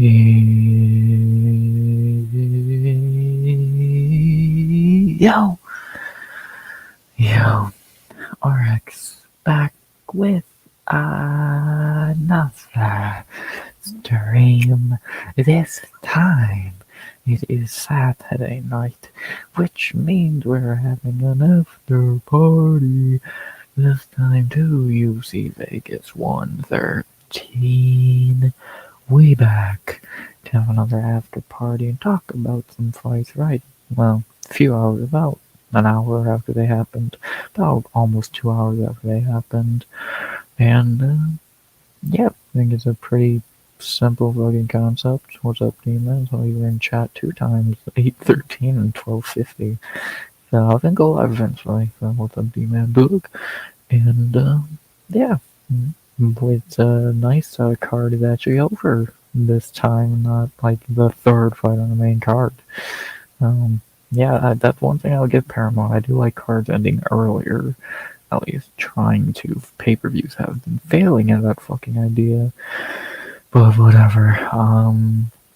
Yo, yo, RX back with another stream. This time it is Saturday night, which means we're having an after party. This time to UFC Vegas 113. We back to have another after party and talk about some fights, right? Well, a few hours, about an hour after they happened, about almost 2 hours after they happened. And, yeah, I think it's a pretty simple fucking concept. What's up, D-Man? So you were in chat 2 times, 8:13 and 12:50. So I think I'll live eventually. So what's up, D-Man? Doug? And, yeah. It's a nice card is actually over this time, not like the third fight on the main card. Yeah, that's one thing I'll give Paramount. I do like cards ending earlier, at least trying to. Pay-per-views have been failing at that fucking idea, but whatever.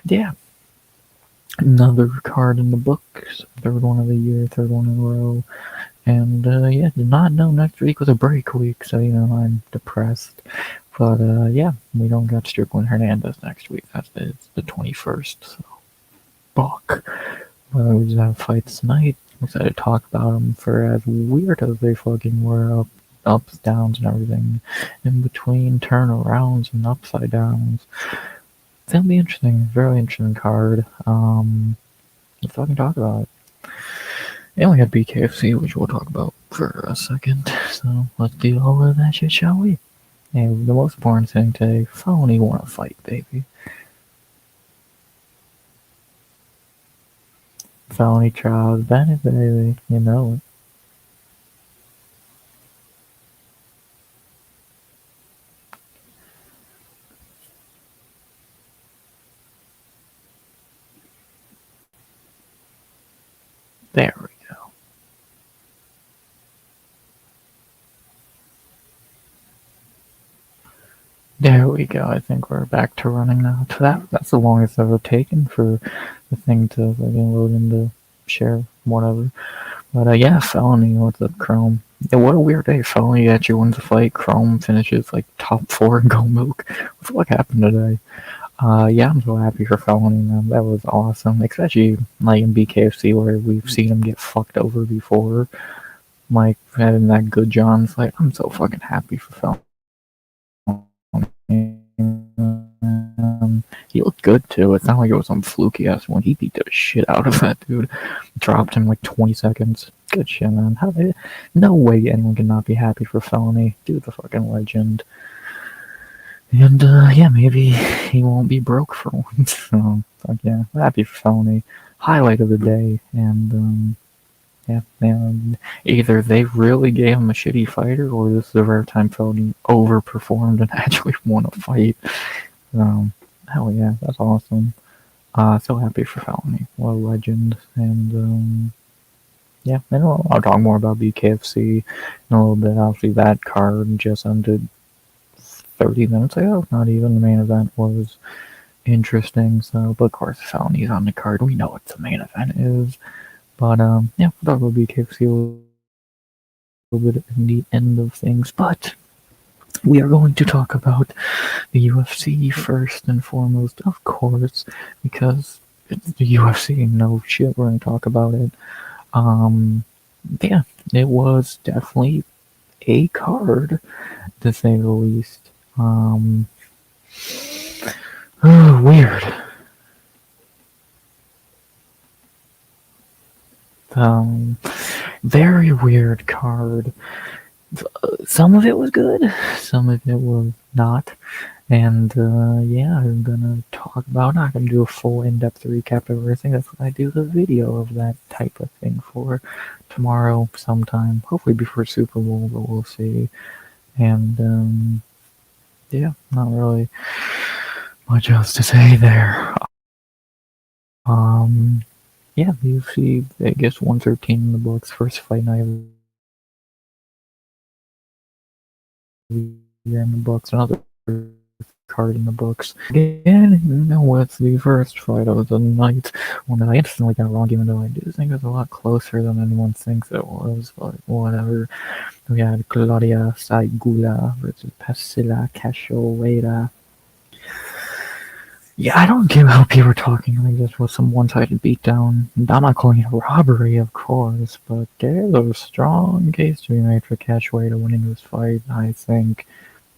Yeah. Another card in the books, third one of the year, third one in a row. And, yeah, did not know next week was a break week, so, I'm depressed. But, yeah, we don't got Strickland Hernandez next week. It's the 21st, so. Fuck. Well, we just have fights tonight. I'm excited to talk about them for as weird as they fucking were. Ups, downs, and everything. In between turnarounds and upside downs. It's gonna be interesting. Very interesting card. Let's fucking talk about it. And we got BKFC, which we'll talk about for a second. So let's do all of that shit, shall we? And the most important thing today, Phony wanna fight, baby. Phony Charles Bennett, baby. You know it. There we go. There we go. I think we're back to running now. That's the longest I've ever taken for the thing to fucking load into share, whatever. But yeah, Felony, what's up, Chrome? Yeah, what a weird day. Felony actually wins the fight. Chrome finishes like top 4 in Gold Milk. What the fuck happened today? Yeah, I'm so happy for Felony, man. That was awesome. Especially like in BKFC where we've seen him get fucked over before. Like having that good John fight. I'm so fucking happy for Felony. He looked good too. It's not like it was some fluky ass one. He beat the shit out of that dude. Dropped him like 20 seconds. Good shit, man. No way anyone can not be happy for Felony. Dude's a fucking legend. And yeah, maybe he won't be broke for once. So fuck yeah, happy for Felony. Highlight of the day, and yeah, and either they really gave him a shitty fighter, or this is a rare time Felony overperformed and actually won a fight. Hell yeah, that's awesome. So happy for Felony. What a legend. And yeah, and I'll talk more about BKFC in a little bit. Obviously, that card just ended 30 minutes ago. Not even the main event was interesting. So, but of course, Felony's on the card. We know what the main event is. But yeah, we'll talk about BKFC a little bit in the end of things. But we are going to talk about the UFC first and foremost, of course, because it's the UFC. No shit, we're going to talk about it. Yeah, it was definitely a card, to say the least. Weird. Very weird card. Some of it was good, some of it was not. And yeah, I'm gonna talk about. Not gonna do a full in-depth recap of everything. That's what I do the video of that type of thing for tomorrow sometime. Hopefully before Super Bowl, but we'll see. And yeah, not really much else to say there. Yeah, UFC Vegas 113 in the books. First fight night of the year in the books. Another card in the books. Beginning with the first fight of the night, one that I instantly got wrong, even though I do think it's a lot closer than anyone thinks it was, but whatever. We had Claudia Saigula versus Priscilla Cachoeira. Yeah, I don't get how people are talking like this was some one-sided beatdown. I'm not calling it a robbery, of course, but there's a strong case to be made for Cachoeira winning this fight. I think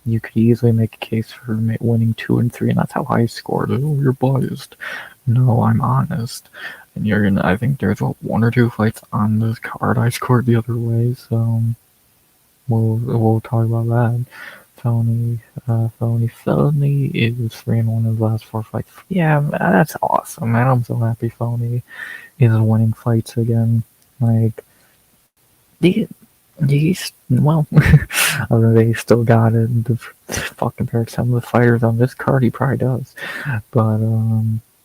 you could easily make a case for winning 2 and 3, and that's how I scored. Oh, you're biased. No, I'm honest. And I think there's 1 or 2 fights on this card I scored the other way, so we'll talk about that. Felony is 3-1 in his last 4 fights. Yeah, that's awesome, man. I'm so happy Felony is winning fights again. Like, he's, well, I mean, they still got it. The fucking compared to some of the fighters on this card, he probably does. But,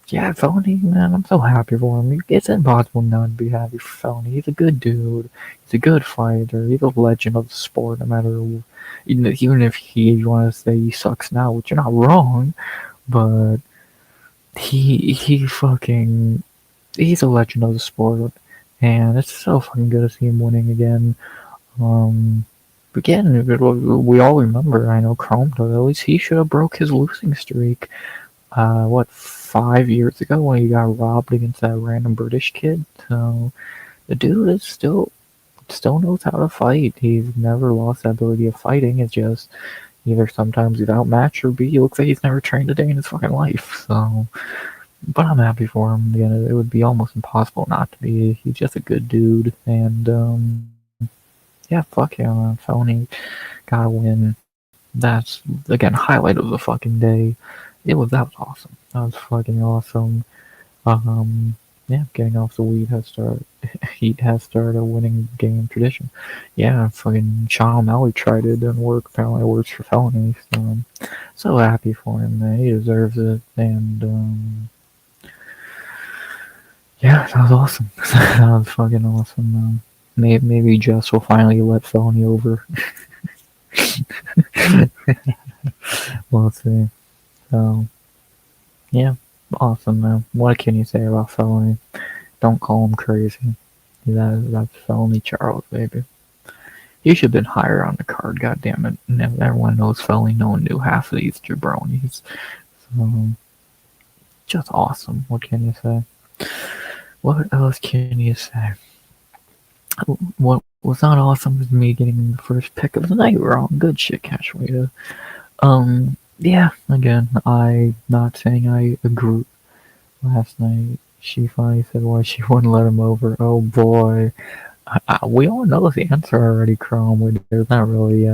yeah, Felony, man, I'm so happy for him. It's impossible not to be happy for Felony. He's a good dude. He's a good fighter. He's a legend of the sport, no matter, even if you want to say he sucks now, which you're not wrong, but he's a legend of the sport, and it's so fucking good to see him winning again. Again, we all remember, I know Chrome does, at least he should have broke his losing streak, 5 years ago when he got robbed against that random British kid. So the dude is still knows how to fight. He's never lost that ability of fighting. It's just either sometimes he's outmatched, or B, he looks like he's never trained a day in his fucking life. So, but I'm happy for him. Again, it would be almost impossible not to be. He's just a good dude, and yeah, fuck yeah, man. Felony gotta win. That's, again, highlight of the fucking day. That was awesome. That was fucking awesome. Yeah, getting off the heat has started a winning game tradition. Yeah, fucking Sean O'Malley tried it, didn't work. Apparently it works for Felony, so I'm so happy for him, man. He deserves it, and yeah, that was awesome. That was fucking awesome. Maybe Jess will finally let Felony over. We'll see. So, yeah, awesome, man. What can you say about Felony? Don't call him crazy. That's Felony Charles, baby. He should have been higher on the card, goddammit. Everyone knows Felony, no one knew half of these jabronis. So, just awesome. What can you say? What else can you say? What was not awesome is me getting the first pick of the night wrong. Good shit, Cachoeira. Yeah, again, I'm not saying I agree. Last night, she finally said why she wouldn't let him over. Oh boy. We all know the answer already, Chrome. There's not really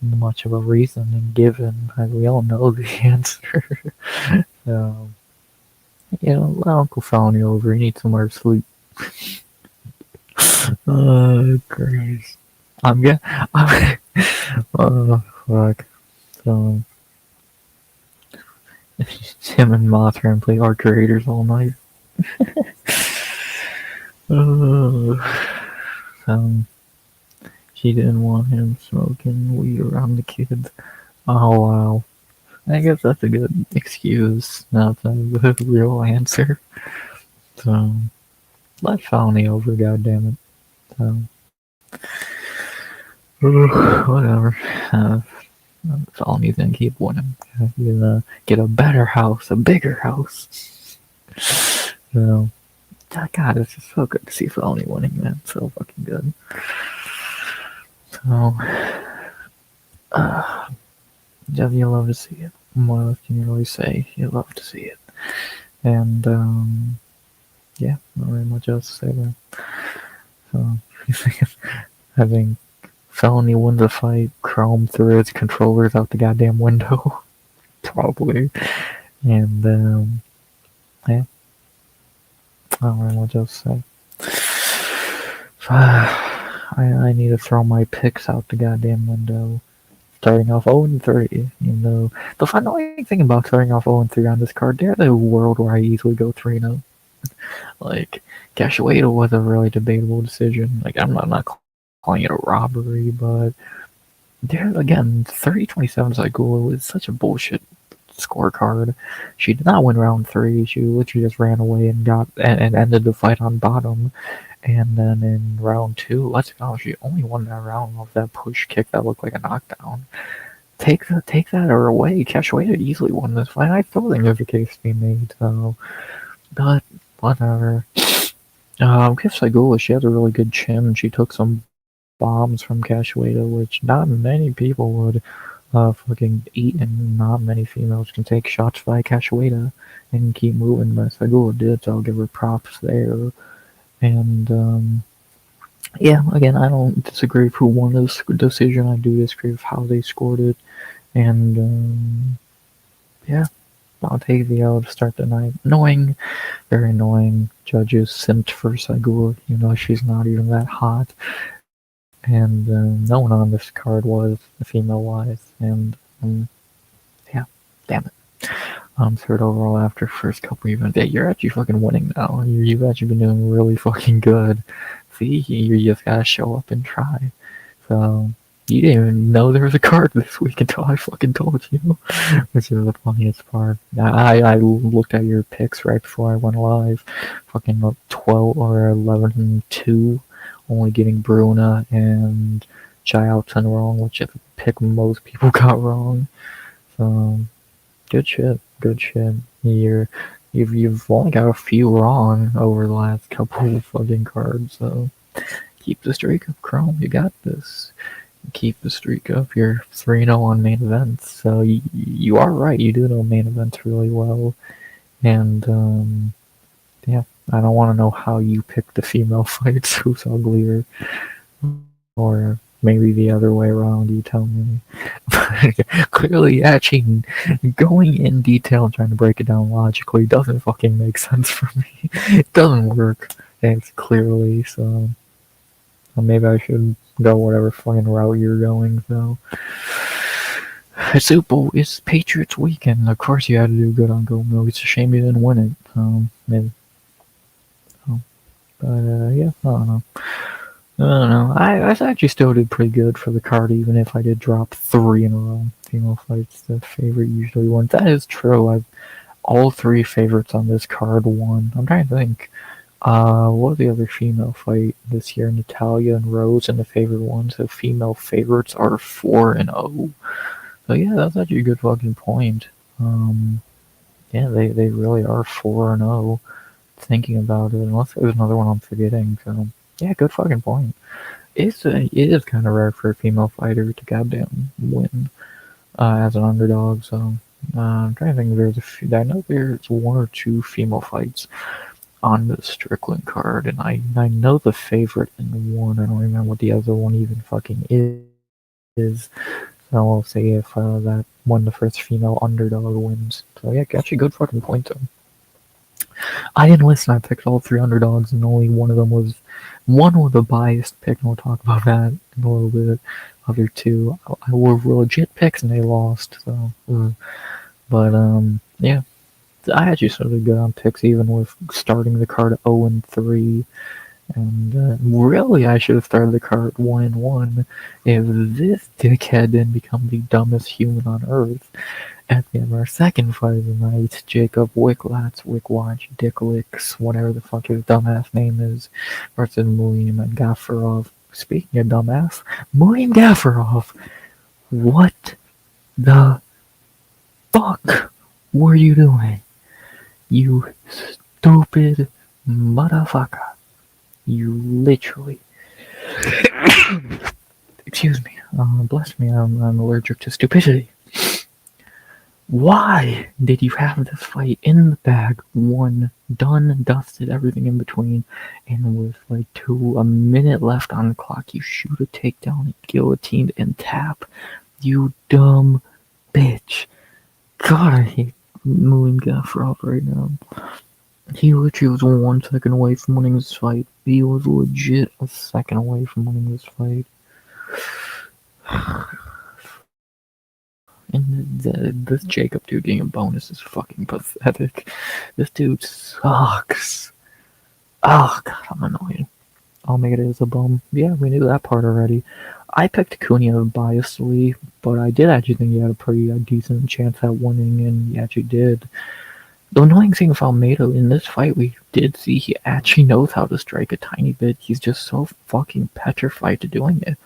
much of a reason given. We all know the answer. So, let Uncle Felony over. He needs somewhere to sleep. Oh, Christ. Oh, fuck. So, him and Mothra play Art Creators all night. She didn't want him smoking weed around the kids. Oh, wow. I guess that's a good excuse, not the real answer. So, let Felony over, goddammit. So, whatever. Felony's gonna keep winning. He's gonna get a better house, a bigger house. So, God, it's just so good to see Felony winning, man. So fucking good. So, yeah, you love to see it. What else can you really say? You love to see it. And, yeah, not really much else to say there. So, I think Felony wins the fight. Chrome threw his controllers out the goddamn window. Probably. And, yeah. I don't really know what else to say. I need to throw my picks out the goddamn window. Starting off 0-3, the annoying thing about starting off 0-3 on this card, there's a world where I easily go 3-0. Like, Cachoeira was a really debatable decision. Like, I'm not calling it a robbery, but there again, 30-27 Zygula was such a bullshit scorecard. She did not win round 3. She literally just ran away and ended the fight on bottom. And then in round 2, let's go. She only won that round with that push kick that looked like a knockdown. Take that away. Cachoeira easily won this fight. I still think there's a case to be made, though. But whatever. Kifsagula, she has a really good chin. She took some bombs from Cachoeira, which not many people would fucking eat, and not many females can take shots by Cachoeira and keep moving. But Sagula did, so I'll give her props there. And yeah, again, I don't disagree with who won this decision. I do disagree with how they scored it, and yeah, I'll take the L to start the night. Annoying, very annoying. Judges simped for Sagula, she's not even that hot. And no one on this card was female-wise, and yeah, damn it. Third overall after first couple events. Yeah, you're actually fucking winning now. You've actually been doing really fucking good. See, you just gotta show up and try. So, you didn't even know there was a card this week until I fucking told you, which is the funniest part. I looked at your picks right before I went live. Fucking 12 or 11-2. Only getting Bruna and Chilton wrong, which is a pick most people got wrong. So, good shit. You've only got a few wrong over the last couple of fucking cards, so keep the streak up, Chrome. You got this. Keep the streak up. You're 3-0 on main events, so you are right. You do know main events really well, and yeah. I don't want to know how you pick the female fights, who's uglier, or maybe the other way around, you tell me. Clearly, actually, going in detail and trying to break it down logically doesn't fucking make sense for me. It doesn't work, it's clearly, so maybe I should go whatever fucking route you're going, so. It's Patriots weekend. Of course you had to do good on Go Milk. It's a shame you didn't win it. Maybe. But yeah, I don't know. I actually still did pretty good for the card, even if I did drop 3 in a row. Female fights, the favorite usually wins. That is true. All 3 favorites on this card won. I'm trying to think. What was the other female fight this year? Natalia and Rose, and the favorite one. So female favorites are 4-0. So yeah, that's actually a good fucking point. Yeah, they really are 4-0. Thinking about it, unless there's another one I'm forgetting. So yeah, good fucking point. It is kind of rare for a female fighter to goddamn win as an underdog. So I'm trying to think. There's a few. I know there's 1 or 2 female fights on the Strickland card, and I know the favorite in one. I don't remember what the other one even fucking is. So I'll say if that one, the first female underdog wins. So yeah, actually good fucking point though. I didn't listen. I picked all 3 underdogs, and only one was a biased pick, and we'll talk about that in a little bit. Other 2 I were legit picks, and they lost. So, but yeah, I actually started good on picks, even with starting the card 0-3. And really, I should have started the card 1-1 if this dickhead didn't become the dumbest human on earth. At the end of our second fight of the night, Jacob Wickwatch, Dicklicks, whatever the fuck his dumbass name is, versus Mulim Gafarov. Speaking of dumbass, Mulim Gafarov, what the fuck were you doing? You stupid motherfucker. You literally... Excuse me. Bless me, I'm allergic to stupidity. Why did you have this fight in the bag, won, done, dusted, everything in between, and with like a minute left on the clock, you shoot a takedown and guillotined and tap? You dumb bitch. God, I hate Mulim Gafarov right now. He literally was 1 second away from winning this fight. He was legit a second away from winning this fight. And this Jacob dude getting a bonus is fucking pathetic. This dude sucks. Oh god, I'm annoyed. I'll make it as a bum. Yeah, we knew that part already. I picked Cunha biasly, but I did actually think he had a pretty decent chance at winning, and he actually did. The annoying thing with Almeida in this fight, we did see he actually knows how to strike a tiny bit. He's just so fucking petrified to doing it.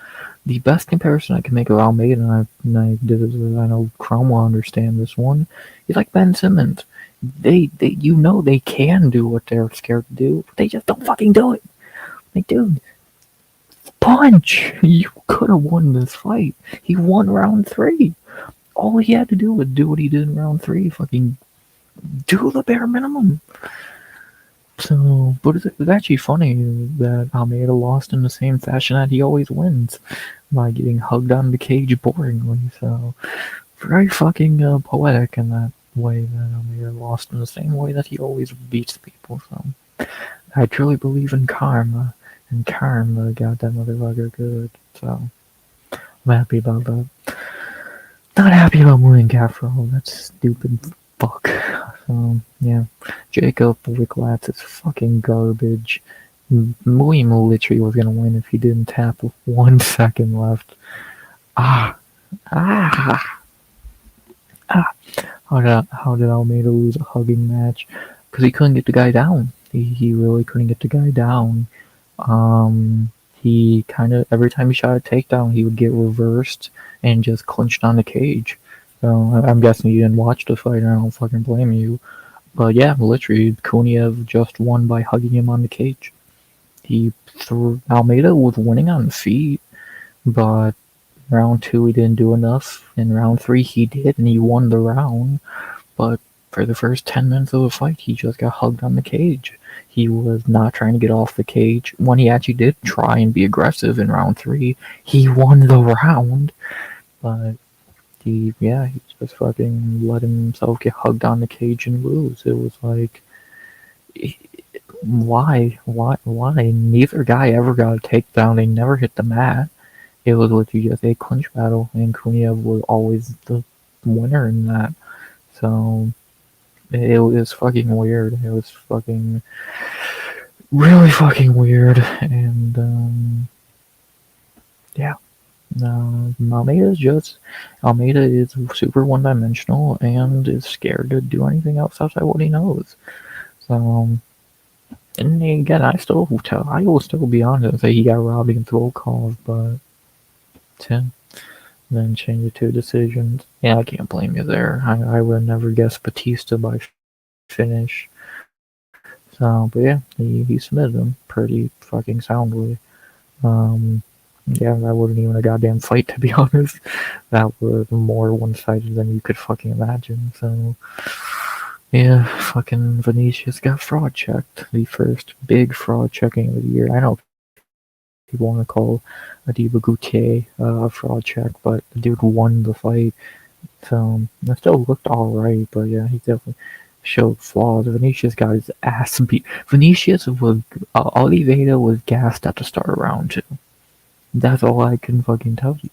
The best comparison I can make of Almeida, and I did this, I know Chrome will understand this one, he's like Ben Simmons. You know they can do what they're scared to do, but they just don't fucking do it. Like, dude, punch! You could have won this fight. He won round 3. All he had to do was do what he did in round 3. Fucking do the bare minimum. So, but it's actually funny that Almeida lost in the same fashion that he always wins, by getting hugged on the cage boringly. So, very fucking poetic in that way that Almeida lost in the same way that he always beats people. So, I truly believe in karma, and karma got that motherfucker good. So, I'm happy about that. Not happy about moving Gaffro. That's stupid fuck. So, yeah. Jacob Wicklatz is fucking garbage. William literally was gonna win if he didn't tap with 1 second left. Ah. Ah. Ah. How did Almeida lose a hugging match? Because he couldn't get the guy down. He really couldn't get the guy down. He kind of, every time he shot a takedown, he would get reversed and just clinched on the cage. So I'm guessing you didn't watch the fight, and I don't fucking blame you. But yeah, literally, Kuniev just won by hugging him on the cage. Almeida was winning on feet, but round 2 he didn't do enough. In round 3 he did, and he won the round. But for the first 10 minutes of the fight, he just got hugged on the cage. He was not trying to get off the cage. When he actually did try and be aggressive in round 3, he won the round. But he just fucking let himself get hugged on the cage and lose. It was like, why? Neither guy ever got a takedown. They never hit the mat. It was literally just a clinch battle, and Kuniev was always the winner in that. So it was fucking weird. It was fucking really fucking weird, and yeah. Almeida is super one-dimensional and is scared to do anything else outside what he knows. So, and again, I will still be honest and say he got robbed against Volkov, but then change it to decisions. Yeah, I can't blame you there. I would never guess Batista by finish. So, but yeah, he submitted him pretty fucking soundly. Yeah, that wasn't even a goddamn fight, to be honest. That was more one-sided than you could fucking imagine. So, yeah, fucking Vinicius got fraud checked. The first big fraud checking of the year. I know people want to call Adiba Goutier a fraud check, but the dude won the fight. So, it still looked alright, but yeah, he definitely showed flaws. Vinicius got his ass beat. Oliveira was gassed at the start of round 2. That's all I can fucking tell you.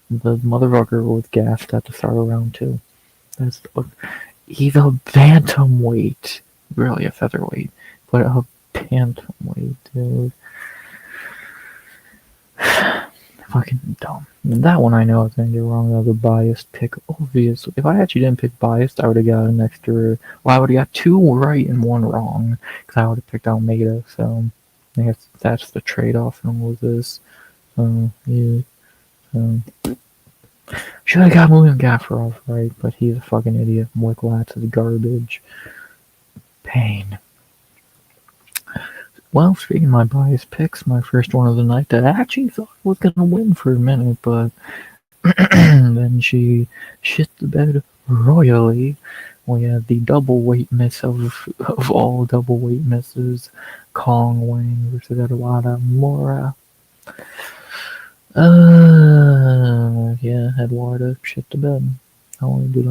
The motherfucker was gassed at the start of round 2. He's a bantamweight. Really a featherweight. But a bantamweight, dude. Fucking dumb. And that one I know I was gonna get wrong. That was a biased pick, obviously. If I actually didn't pick biased, I would have got an extra... Well, I would have got 2 right and 1 wrong. Because I would have picked Almeida, so... I guess that's the trade-off in all of this. Yeah. Should have got William Gaffarov right, but he's a fucking idiot. Wicklatz is garbage. Pain. Well, speaking of my biased picks, my first one of the night that I actually thought was gonna win for a minute, but then she shit the bed royally. We had the double weight miss of all double weight misses, Kong Wang versus Eduardo Mora. Yeah, Eduardo shit the bed. Not only did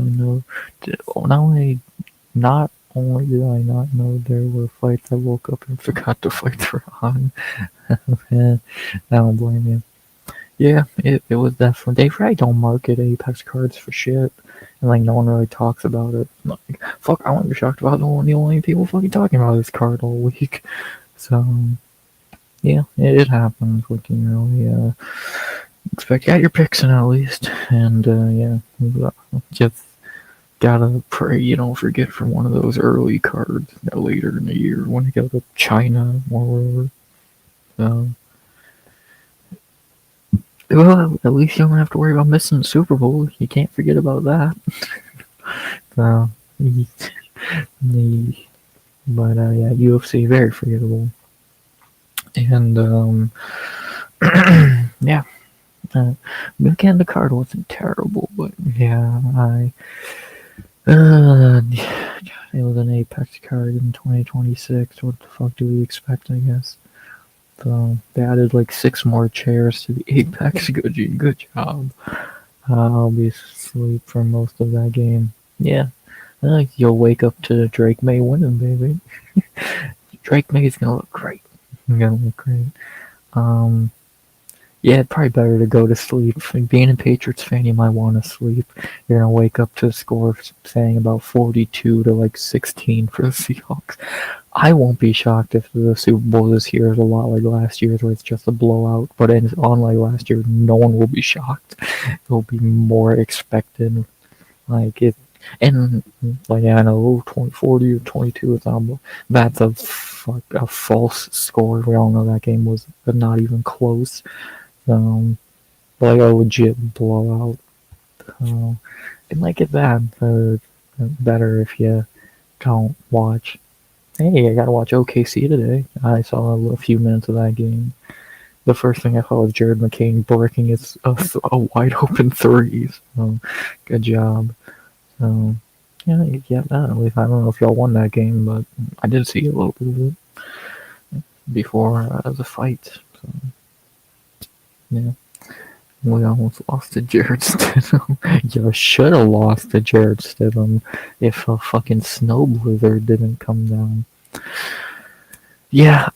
I not know there were fights, I woke up and forgot the fights were on. I don't blame you. Yeah, it was definitely... They probably don't market Apex cards for shit, and like no one really talks about it. Like, fuck, I wouldn't be shocked about the only people fucking talking about this card all week. So, yeah, it happens. We can really expect you got your picks in at least, and yeah, just gotta pray you don't forget from one of those early cards later in the year when you go to China or wherever. So, well, at least you don't have to worry about missing the Super Bowl. You can't forget about that. So, but yeah, UFC very forgettable, and yeah. Again, the card wasn't terrible, but yeah, it was an Apex card in 2026. What the fuck do we expect, I guess? So they added like 6 more chairs to the Apex. Good job. I'll be asleep for most of that game. Yeah, you'll wake up to Drake May winning, baby. Drake May's gonna look great. Gonna look great. Um, Yeah, probably better to go to sleep. Being a Patriots fan, you might want to sleep. You're gonna wake up to a score saying about 42 to like 16 for the Seahawks. I won't be shocked if the Super Bowl this year is a lot like last year's, where it's just a blowout. But unlike last year, no one will be shocked. It'll be more expected. Like it, and like I know 40 or 22 is not. That's a false score. We all know that game was not even close. Like a legit blowout. It might get better if you don't watch. Hey, I gotta watch OKC today. I saw a few minutes of that game. The first thing I saw was Jared McCain breaking a wide open three. So, good job. So, yeah, at least I don't know if y'all won that game, but I did see a little bit of it before the fight. So, yeah. We almost lost to Jared Stidham. You should have lost to Jared Stidham if a fucking snow blizzard didn't come down. Yeah,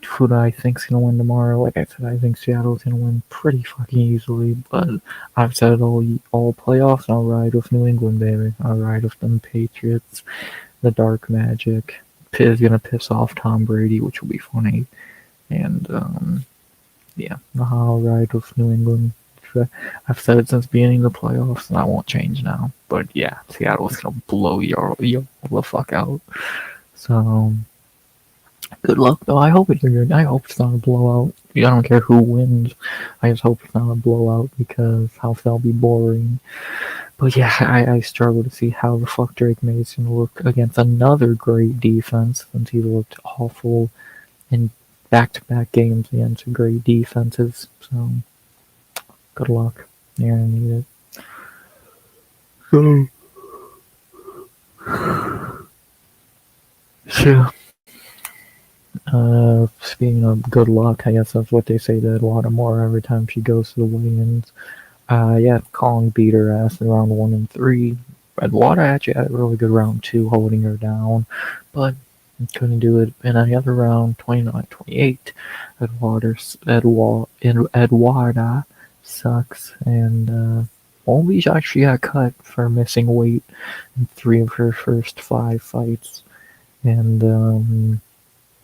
who do I think's gonna win tomorrow? Like I said, I think Seattle's gonna win pretty fucking easily. But I've said all playoffs. I'll ride with New England, baby. I'll ride with them Patriots. The dark magic is gonna piss off Tom Brady, which will be funny. And yeah, I'll ride with New England. I've said it since the beginning of the playoffs, and I won't change now. But yeah, Seattle's gonna blow y'all the fuck out. So good luck, though. I hope it's good. I hope it's not a blowout. I don't care who wins. I just hope it's not a blowout because how that'll be boring. But yeah, I struggle to see how the fuck Drake May's gonna look against another great defense since he looked awful in back-to-back games against great defenses. So good luck. You're gonna need it. So, speaking of good luck, I guess that's what they say to Eduardo Moore every time she goes to the weigh-ins. Yeah, Kong beat her ass in round 1 and 3. Eduardo actually had a really good round 2, holding her down, but couldn't do it in any other round. 29-28. Eduarda sucks, and Molby actually got cut for missing weight in 3 of her first 5 fights. And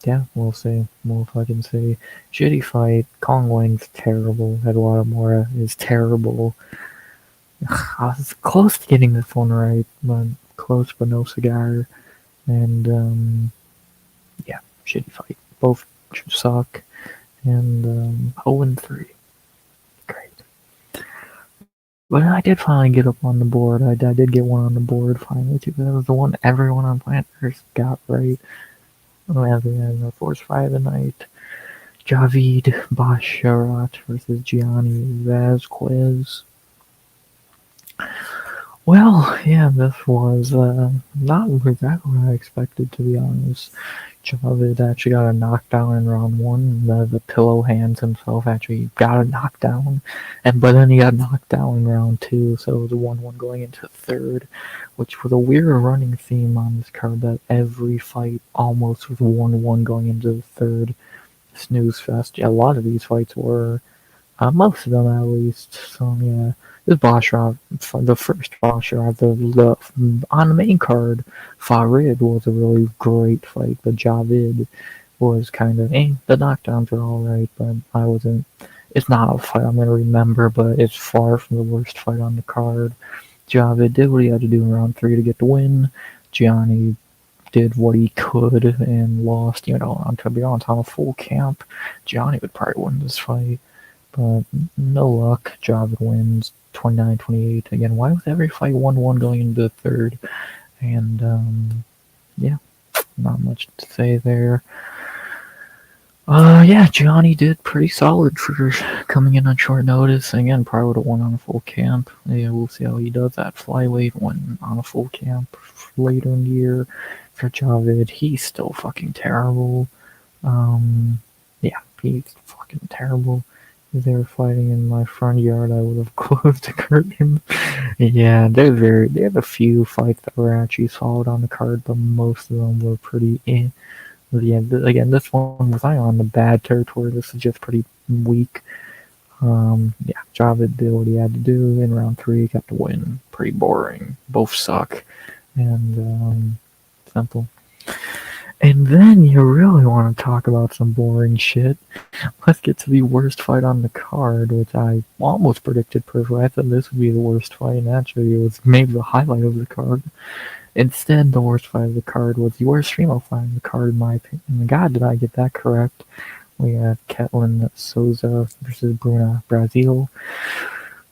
yeah, we'll see. We'll fucking see. Shitty fight. Kong Wang's terrible. Eduardo Mora is terrible. I was close to getting this one right, but close but no cigar. And yeah, shitty fight. Both suck. And 0-3. Great. But I did finally get up on the board. I did get one on the board finally too. That was the one everyone on Planet Earth got right. We have the first fight of the night. Javid Basharat versus Gianni Vasquez. Well, yeah, this was not exactly what I expected, to be honest. Javid actually got a knockdown in round 1. The pillow hands himself actually got a knockdown, but then he got knocked down in round 2, so it was a 1-1 going into the third, which was a weird running theme on this card that every fight almost was 1-1 going into the third. Snooze fest. Yeah, a lot of these fights were, most of them at least. So yeah, this Basharat, the first Basharat, on the main card, Farid was a really great fight, but Javid was kind of, the knockdowns were alright, but I wasn't It's not a fight I'm gonna remember, but it's far from the worst fight on the card. Javid did what he had to do in round 3 to get the win. Gianni did what he could and lost. To be honest, on a full camp, Gianni would probably win this fight. But no luck. Javid wins 29-28. Again, why was every fight 1-1 going into the third? And, yeah, not much to say there. Yeah, Johnny did pretty solid for coming in on short notice. Again, probably would have won on a full camp. Yeah, we'll see how he does at flyweight when on a full camp later in the year. For Javid, he's still fucking terrible. Yeah, he's fucking terrible. If they were fighting in my front yard, I would have closed the curtain. Yeah, they have a few fights that were actually solid on the card, but most of them were pretty But yeah, again, this one was I on the bad territory. This is just pretty weak. Yeah, Javid did what he had to do in round 3. Got the win. Pretty boring. Both suck. And simple. And then you really want to talk about some boring shit. Let's get to the worst fight on the card, which I almost predicted perfectly. I thought this would be the worst fight, and actually it was maybe the highlight of the card. Instead, the worst fight of the card was the worst female fight of the card, in my opinion. God, did I get that correct? We have Ketlin Souza versus Bruna Brazil.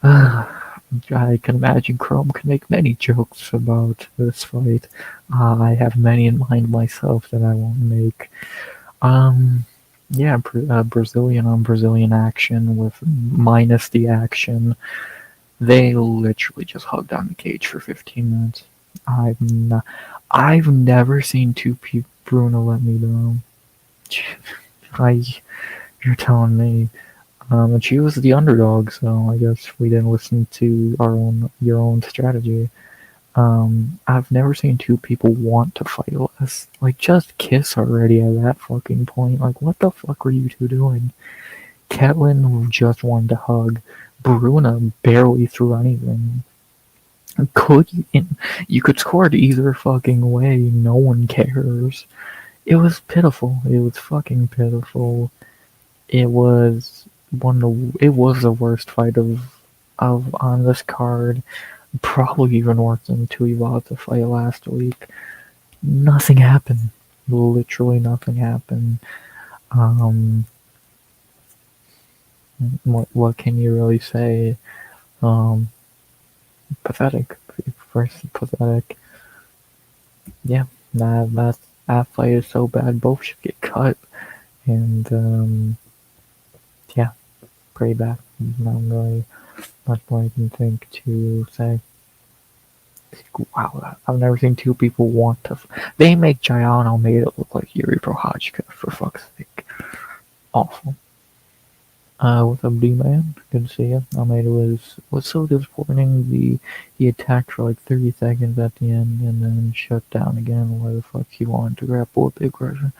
I can imagine Chrome can make many jokes about this fight. I have many in mind myself that I won't make. Yeah, Brazilian on Brazilian action with minus the action. They literally just hugged on the cage for 15 minutes. I've never seen two people Bruno let me down. You're telling me. And she was the underdog, so I guess we didn't listen to your own strategy. I've never seen two people want to fight less. Like, just kiss already at that fucking point. Like, what the fuck were you two doing? Ketlin just wanted to hug. Bruna barely threw anything. You could score it either fucking way. No one cares. It was pitiful. It was fucking pitiful. It was it was the worst fight of on this card. Probably even worse than Tuivasa fight last week. Nothing happened. Literally nothing happened. Um, what can you really say? Pathetic. First, pathetic. Yeah, that fight is so bad. Both should get cut. And yeah, pretty bad. Not really much more I can think to say. Wow, I've never seen two people want to. They make Jayan Almeida look like Yuri Prohachka, for fuck's sake. Awful. What's up, D-Man? Good to see you. Almeida was so disappointing. He attacked for like 30 seconds at the end and then shut down again. Why the fuck he wanted to grapple with Big Russia?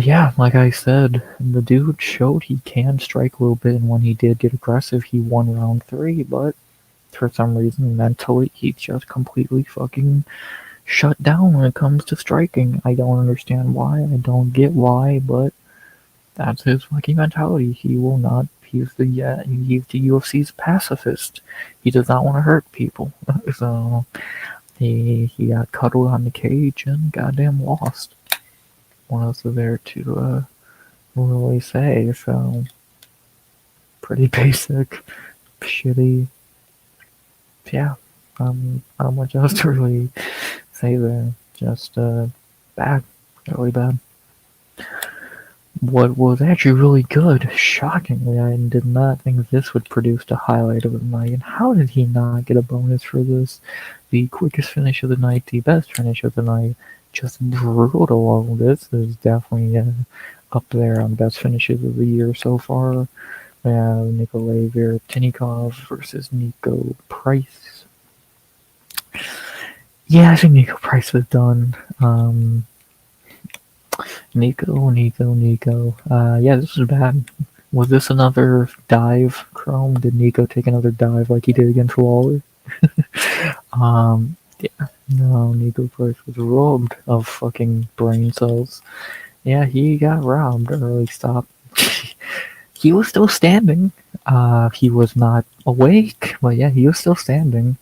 Yeah, like I said, the dude showed he can strike a little bit, and when he did get aggressive, he won round 3, but for some reason, mentally, he just completely fucking shut down when it comes to striking. I don't understand why, I don't get why, but that's his fucking mentality. He will not, he's the UFC's pacifist. He does not want to hurt people. So, he got cuddled on the cage and goddamn lost. What else is there to really say? So, pretty basic, shitty. Yeah, not much else to really say there. Just bad, really bad. What was actually really good, shockingly, I did not think this would produce the highlight of the night. And how did he not get a bonus for this? The quickest finish of the night, the best finish of the night, just brutal. This is definitely up there on best finishes of the year so far. We have Nikolay Vertinikov versus Nico Price. Yeah, I think Nico Price was done. Nico. Yeah, this was bad. Was this another dive, Chrome? Did Nico take another dive like he did against Waller? Yeah. No, Nico Price was robbed of fucking brain cells. Yeah, he got robbed, or at least stopped. he was still standing. He was not awake, but yeah, he was still standing.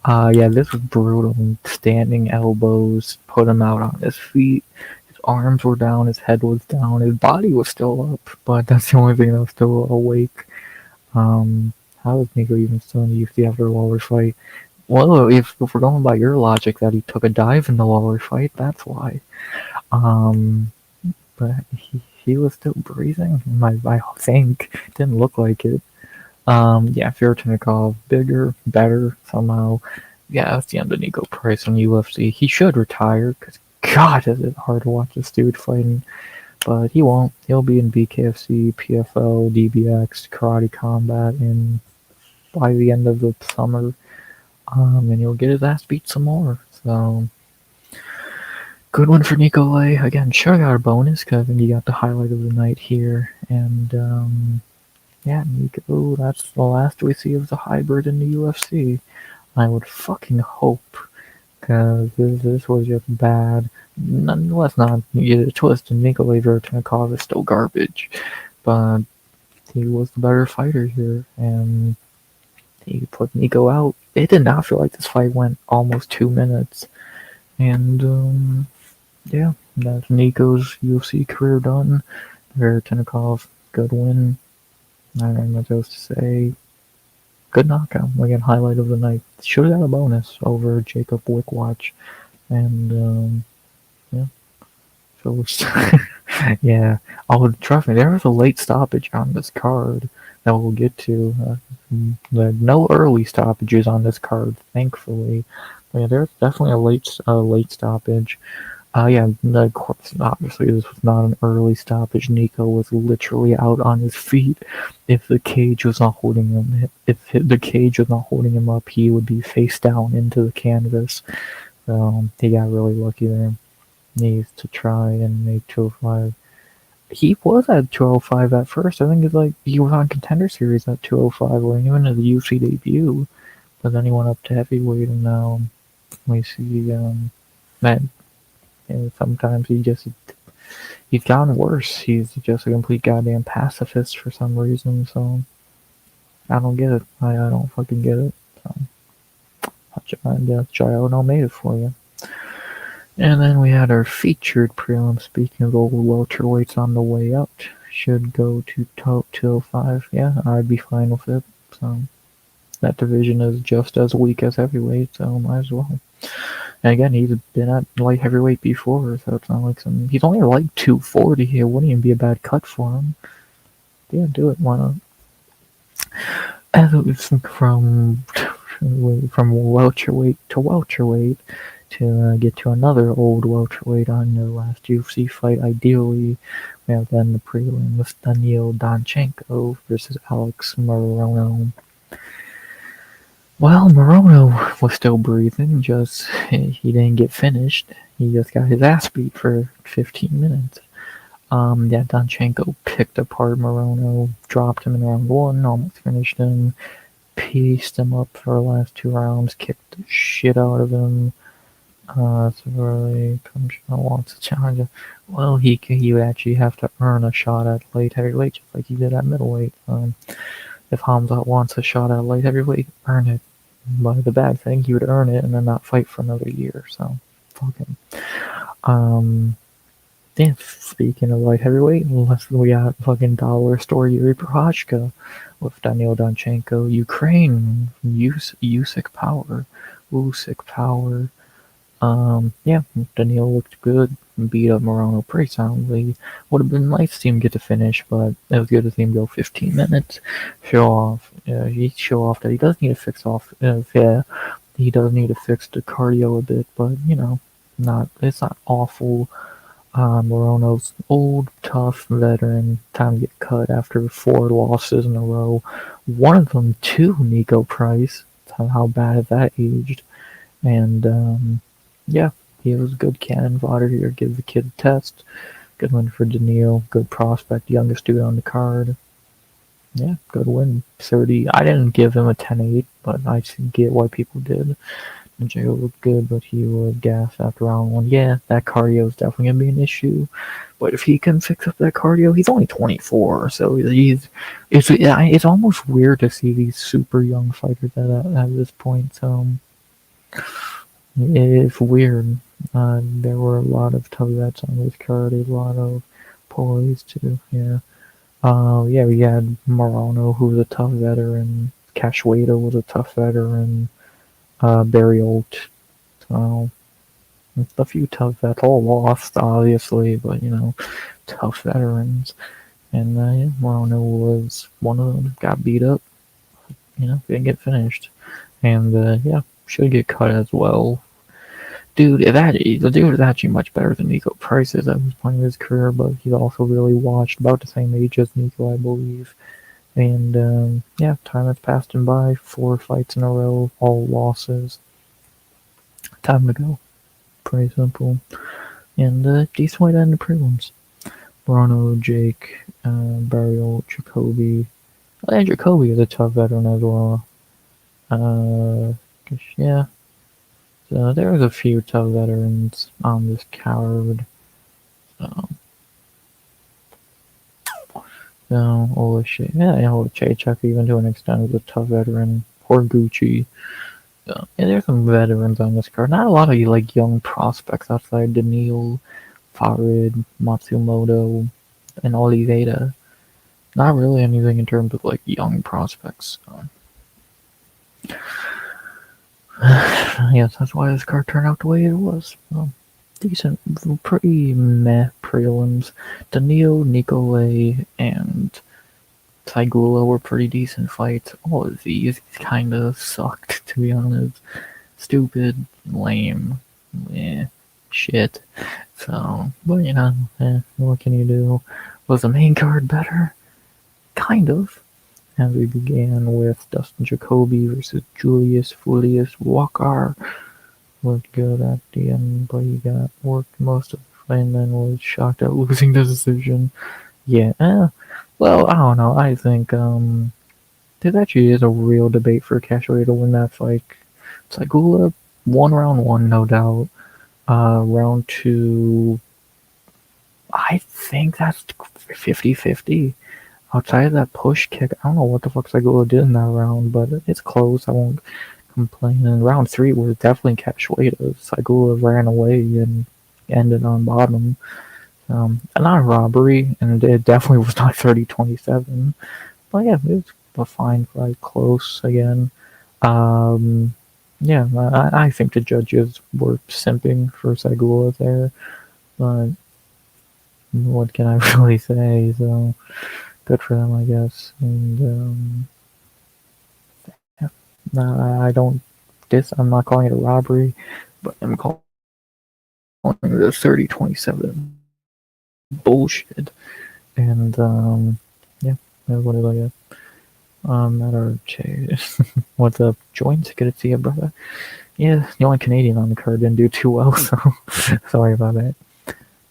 Yeah, this was brutal. Standing elbows, put him out on his feet. His arms were down, his head was down, his body was still up, but that's the only thing that was still awake. Um, how is Nico even still in the UFC after a Lawler fight? Well, if we're going by your logic that he took a dive in the Lawler fight, that's why. Um, but he was still breathing. I think it didn't look like it. Yeah, Fyodonikov, bigger, better somehow. Yeah, that's the end of Nico Price in UFC. He should retire because God, is it hard to watch this dude fighting. But he won't. He'll be in BKFC, PFL, DBX, Karate Combat in by the end of the summer. And he'll get his ass beat some more. So good one for Nikolai. Again, sure got a bonus because I think he got the highlight of the night here. And yeah, Nico, that's the last we see of the hybrid in the UFC. I would fucking hope, because this was just bad. Let's not get it twisted. Nikolai Vertnikov is still garbage, but he was the better fighter here, and he put Nico out. It did not feel like this fight went almost 2 minutes, and yeah, that's Nico's UFC career done. Vertnikov, good win. I don't know what else to say. Good knockout. Again, highlight of the night. Should have got a bonus over Jacob Wickwatch. And, yeah. So, yeah. Oh, trust me, there was a late stoppage on this card that we'll get to. There are no early stoppages on this card, thankfully. But yeah, there's definitely a late stoppage. Yeah, of course, obviously this was not an early stoppage. Nico was literally out on his feet. If the cage was not holding him, up, he would be face down into the canvas. So he got really lucky there. Needs to try and make 205. He was at 205 at first. I think it's like he was on Contender Series at 205 when he went to the UFC debut. But then he went up to heavyweight, and now we see that. And sometimes he's gotten worse. He's just a complete goddamn pacifist for some reason, so I don't get it. I don't fucking get it. So Giorno made it for you. And then we had our featured prelim. Speaking of old welterweights on the way out, should go to 205. Yeah, I'd be fine with it. So that division is just as weak as heavyweight, so might as well. And again, he's been at light heavyweight before, so it's not like he's only like 240. It wouldn't even be a bad cut for him. Yeah, do it. Why not? As it was from welterweight to get to another old welterweight on the last UFC fight. Ideally, we have then the prelim with Daniil Danchenko versus Alex Morono. Well, Morono was still breathing, just he didn't get finished. He just got his ass beat for 15 minutes. Yeah, Danchenko picked apart Morono, dropped him in round 1, almost finished him, pieced him up for the last 2 rounds, kicked the shit out of him. So really, wants to challenge him. Well, he would actually have to earn a shot at light heavyweight, just like he did at middleweight. If Hamzat wants a shot at light heavyweight, earn it. But the bad thing, he would earn it and then not fight for another year. So, fuck him. Yeah, speaking of light heavyweight, we got fucking dollar store Yuri Prochazka with Daniil Danchenko, Ukraine, Usyk Power. Yeah, Daniil looked good, beat up Morono pretty soundly. Would have been nice to see him get to finish, but it was good to see him go 15 minutes. Show off that he does need to fix he does need to fix the cardio a bit, but it's not awful. Morono's old, tough veteran, time to get cut after 4 losses in a row. One of them to Nico Price. How bad that aged. And yeah, he was a good cannon fodder here. Give the kid a test. Good win for Daniil. Good prospect. Youngest dude on the card. Yeah, good win. 30. I didn't give him a 10-8, but I get why people did. Jay looked good, but he was gassed after round one. Yeah, that cardio is definitely gonna be an issue. But if he can fix up that cardio, he's only 24, so it's almost weird to see these super young fighters at this point. So it's weird. There were a lot of tough vets on this card, a lot of poise too. Yeah. Yeah, we had Morano, who was a tough veteran. Cashwada was a tough veteran. Barry Olt. So a few tough vets, all lost, obviously, but tough veterans. And yeah, Morano was one of them. Got beat up. Didn't get finished. And yeah, should get cut as well. Dude, the dude is actually much better than Nico Price is at this point in his career, but he's also really watched, about the same age as Nico, I believe. And yeah, time has passed him by. 4 fights in a row, all losses. Time to go. Pretty simple. And decent way to end the prelims. Bruno, Jake, Barriol, Jacoby. And Jacoby is a tough veteran as well. Yeah. So there's a few tough veterans on this card. So Olashey, Olasheychuk even to an extent is a tough veteran. Horiguchi. So yeah, there's some veterans on this card. Not a lot of young prospects outside Daniil, Farid, Matsumoto, and Oliveira. Not really anything in terms of young prospects. Yes, that's why this card turned out the way it was. Decent, pretty meh prelims. Daniil, Nicolay, and Saigula were pretty decent fights. All of these kind of sucked, to be honest. Stupid, lame, shit. So, but what can you do? Was the main card better? Kind of. And we began with Dustin Jacoby versus Julius Fulius Walker. Looked good at the end, but he got worked most of the fight and then was shocked at losing the decision. Yeah, well, I don't know. I think there actually is a real debate for Cashaway to win that fight. Saigula won round 1, no doubt. Round 2, I think that's 50-50. Outside of that push kick, I don't know what the fuck Saigula did in that round, but it's close. I won't complain. And round 3 was definitely Cashaway. Saigula ran away and ended on bottom. Not a robbery, and it definitely was not 30-27. But yeah, it was a fine fight, close again. Yeah, I think the judges were simping for Saigula there, but what can I really say? So good for them, I guess. And yeah, I'm not calling it a robbery, but I'm calling it a 30-27 bullshit. And yeah, what did I get? Matter what's up, joints? Good to see you, brother. Yeah, the only Canadian on the card didn't do too well, so sorry about that.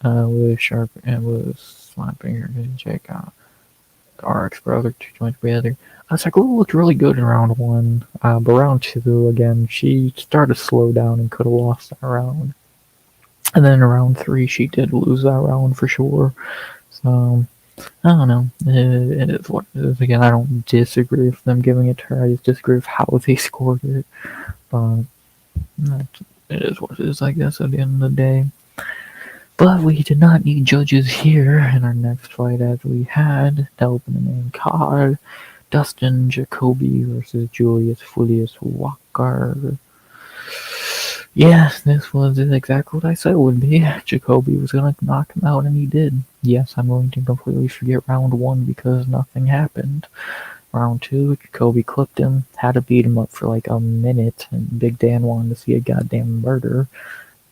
With Sharp and with slapping her to check out RX brother, 2 joints together. Saigula looked really good in round 1, but round 2 again, she started to slow down and could have lost that round. And then in round 3, she did lose that round for sure. So I don't know. It is what it is. Again, I don't disagree with them giving it to her. I just disagree with how they scored it. But it is what it is, I guess, at the end of the day. But we did not need judges here in our next fight, as we had to open the main card. Dustin Jacoby versus Julius Fulius Walker. Yes, this was exactly what I said it would be. Jacoby was going to knock him out, and he did. Yes, I'm going to completely forget round 1 because nothing happened. Round 2, Jacoby clipped him, had to beat him up for a minute, and Big Dan wanted to see a goddamn murder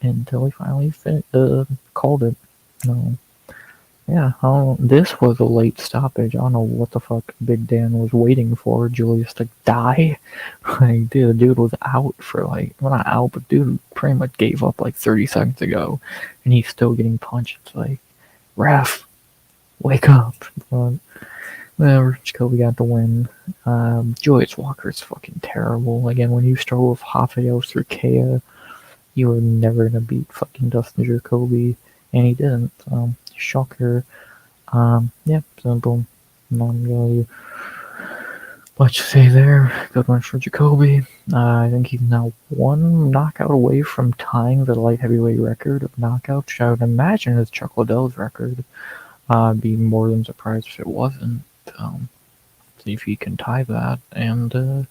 until he finally called it. No. Yeah, this was a late stoppage. I don't know what the fuck Big Dan was waiting for. Julius to die? Dude was out for well, not out, but dude pretty much gave up 30 seconds ago, and he's still getting punched. It's ref, wake up. But Jacoby got the win. Joyce Walker's fucking terrible. Again, when you struggle with Rafael through KO, you were never gonna beat fucking Dustin Jacoby, and he didn't. Shocker. Yeah, simple. Not really much to say there. Good one for Jacoby. I think he's now one knockout away from tying the light heavyweight record of knockouts, which I would imagine is Chuck Liddell's record. I'd be more than surprised if it wasn't. See if he can tie that. And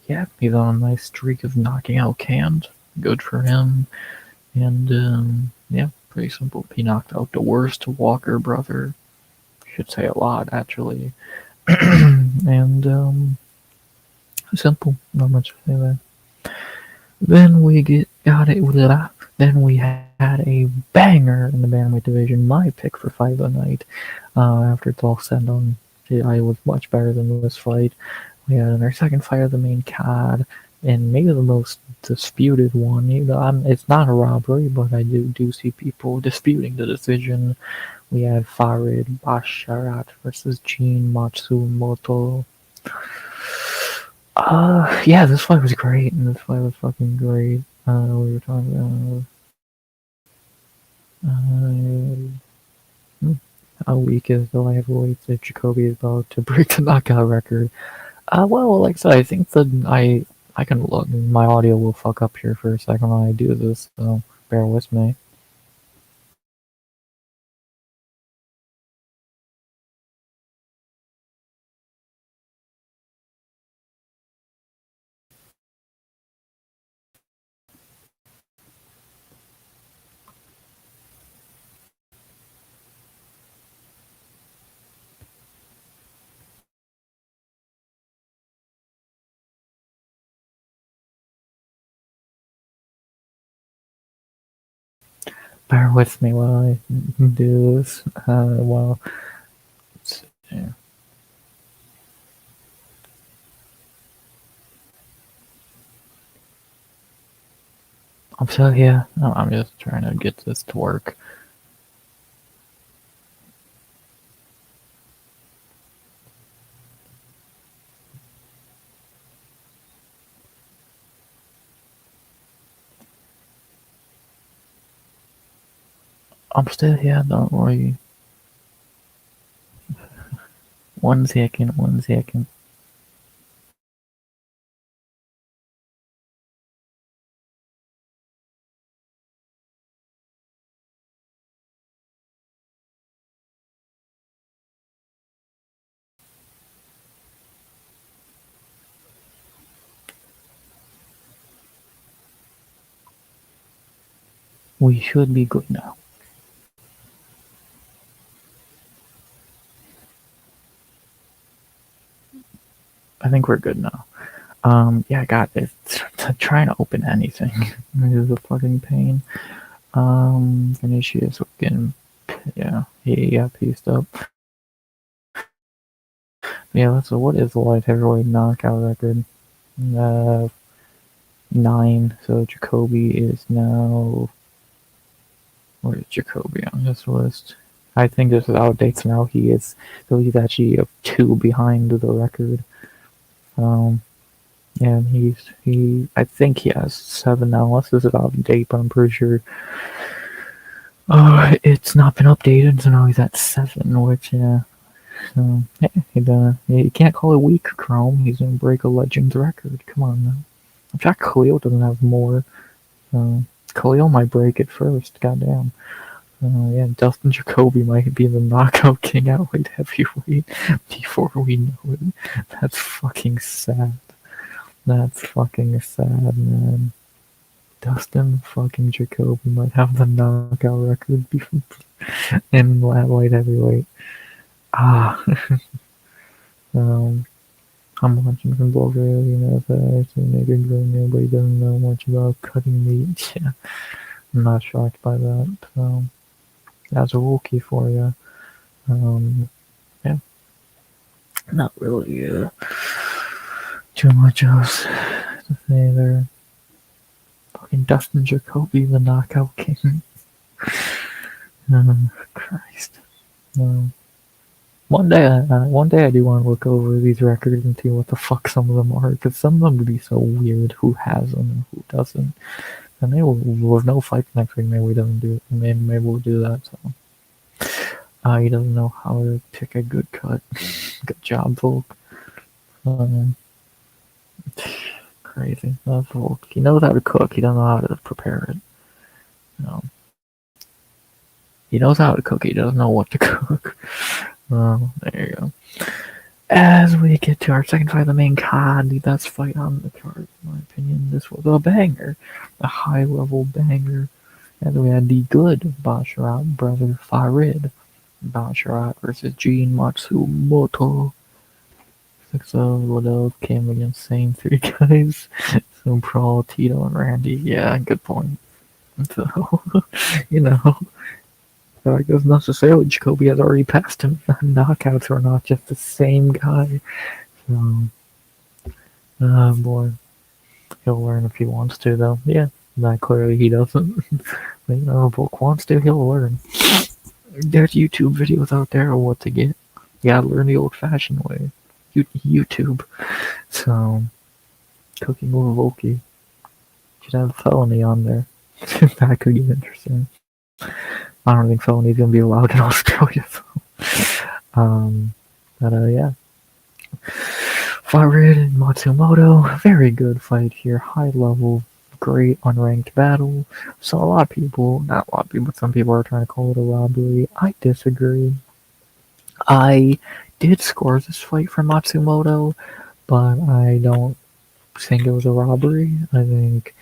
yeah, he's on a nice streak of knocking out cans. Good for him. And yeah, pretty simple. He knocked out the worst Walker brother. Should say a lot, actually. And simple. Not much to say there. Then we had a banger in the bantamweight division. My pick for fight of the night. After it's all said and done, I was much better than this fight. We had our second fight of the main card, and maybe the most disputed one. It's not a robbery, but I do see people disputing the decision. We had Farid Basharat versus Gene Matsumoto. Yeah, this fight was great, and this fight was fucking great. We were talking how weak is the light heavyweights that Jacoby is about to break the knockout record. Well, like I said, I think that I can look. My audio will fuck up here for a second when I do this, so bear with me. Bear with me while I do this. Well, yeah. I'm still here. I'm just trying to get this to work. I'm still here, don't worry. 1 second, 1 second. We should be good now. I think we're good now. Yeah, I got it. Trying to open anything is a fucking pain. Vinicius getting, yeah, he got pieced up. Yeah, so what is the light heavyweight knockout record? 9. So Jacoby is now. Where is Jacoby on this list? I think this is outdates now. So he's actually 2 behind the record. Yeah, I think he has 7 now, unless this is out of date, but I'm pretty sure it's not been updated, so now he's at 7, which, yeah. So, yeah, he can't call it weak, Chrome. He's gonna break a Legends record. Come on, now. In fact, Khalil doesn't have more. Khalil might break it first, goddamn. Yeah, Dustin Jacoby might be the knockout king at light heavyweight before we know it. That's fucking sad. That's fucking sad, man. Dustin fucking Jacoby might have the knockout record in light heavyweight. I'm watching from Bulgaria, so maybe nobody doesn't know much about cutting meat. Yeah, I'm not shocked by that. So, that's a rookie for you. Yeah, not really too much else to say there. Fucking Dustin Jacoby, the knockout king. Christ. One day I do want to look over these records and see what the fuck some of them are, because some of them would be so weird. Who has them and who doesn't? And maybe with no fights next week, maybe we doesn't do. Maybe we'll do that. So he doesn't know how to pick a good cut. Good job, Volk. Um, Crazy. That's Volk. He knows how to cook. He doesn't know how to prepare it. No. He knows how to cook. He doesn't know what to cook. There you go. As we get to our second fight of the main card, the best fight on the card, in my opinion, this was a banger. A high-level banger. As we had the good Basharat brother Farid. Basharat versus Gene Matsumoto. 6-0 Liddell came against same three guys. So Brawl, Tito, and Randy. Yeah, good point. So, you know, I guess necessarily Jacoby has already passed him. Knockouts are not just the same guy. So, boy, he'll learn if he wants to, though. Yeah, not clearly he doesn't. But, if Volk wants to, he'll learn. There's YouTube videos out there of what to get. You gotta learn the old-fashioned way. YouTube. So, cooking with Volky. Should have a felony on there. That could get interesting. I don't think felony's gonna be allowed in Australia. So. Yeah. Farid and Matsumoto, very good fight here. High level, great unranked battle. So a lot of people, not a lot of people, but some people are trying to call it a robbery. I disagree. I did score this fight for Matsumoto, but I don't think it was a robbery. I think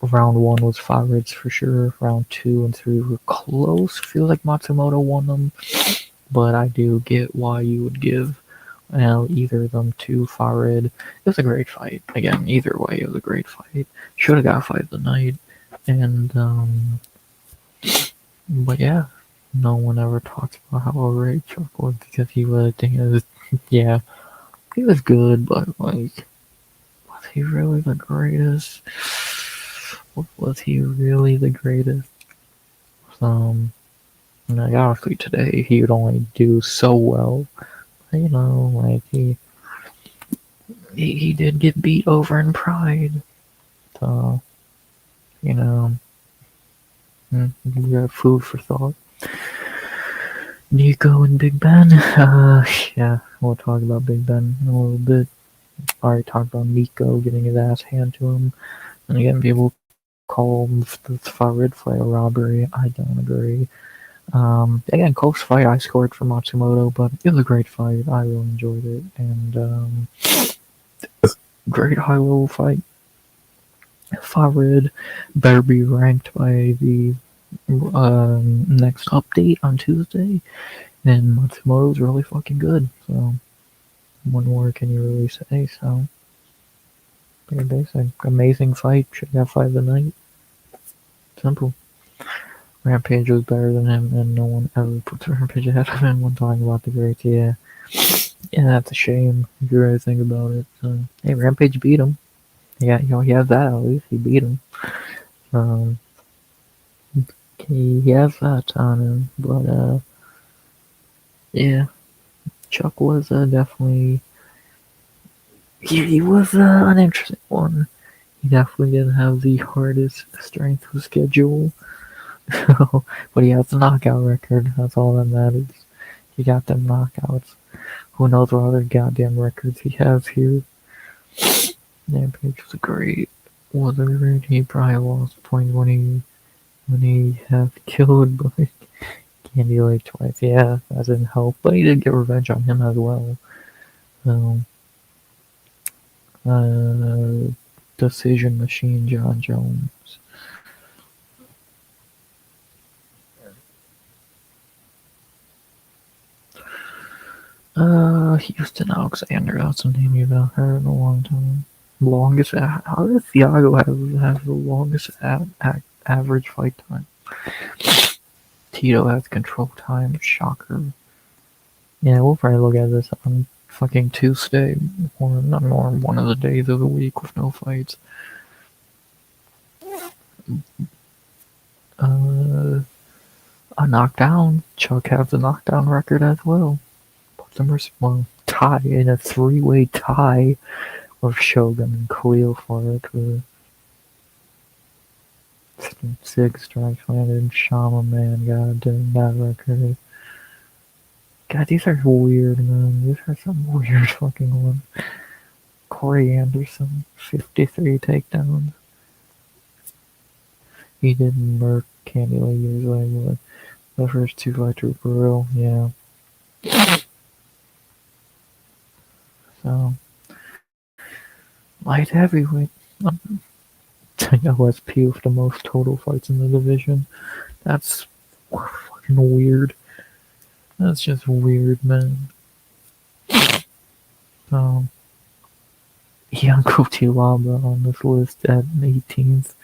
round 1 was Farid's for sure. Round 2 and 3 were close. Feel like Matsumoto won them, but I do get why you would give either of them to Farid. It was a great fight. Again, either way, it was a great fight. Should have got fight of the night. And, but yeah, no one ever talks about how great Chuck was because he was, yeah, he was good, but like, was he really the greatest? Was he really the greatest? Like, honestly, today he would only do so well. Like he did get beat over in Pride. So, we got food for thought. Nico and Big Ben. Yeah, we'll talk about Big Ben in a little bit. Already talked about Nico getting his ass handed to him. And again, people call the Farid fight a robbery. I don't agree. Again, close fight. I scored for Matsumoto, but it was a great fight. I really enjoyed it. And, great high-level fight. Farid better be ranked by the next update on Tuesday. And Matsumoto's really fucking good. So, what more can you really say? So, pretty basic. Amazing fight. Should have fight of the night. Simple. Rampage was better than him, and no one ever puts Rampage ahead of him when talking about the greats. Yeah, that's a shame if you really think about it. So, hey, Rampage beat him. Yeah, he has that at least. He beat him. He has that on him, but yeah, Chuck was definitely he was an interesting one. He definitely didn't have the hardest strength of schedule. But he has the knockout record. That's all that matters. He got them knockouts. Who knows what other goddamn records he has here. Rampage was great. He probably lost points when he had killed by Candy Lake twice. Yeah, that didn't help. But he did get revenge on him as well. Decision Machine John Jones. Houston Alexander. That's a name you've not heard in a long time. Longest. How does Thiago have the longest average fight time? Tito has control time. Shocker. Yeah, we'll probably look at this on fucking Tuesday or one of the days of the week with no fights. A knockdown. Chuck has a knockdown record as well. well, tie in a three-way tie with Shogun and Khalil for it. For 6 strikes landed. Shaman Man got that record. God, these are weird, man. These are some weird fucking ones. Corey Anderson, 53 takedowns. He did murk Candy years later, but the first 2 fights were brutal, yeah. So, light heavyweight. OSP with the most total fights in the division. That's fucking weird. That's just weird, man. Yanko Tilaba on this list at 18th,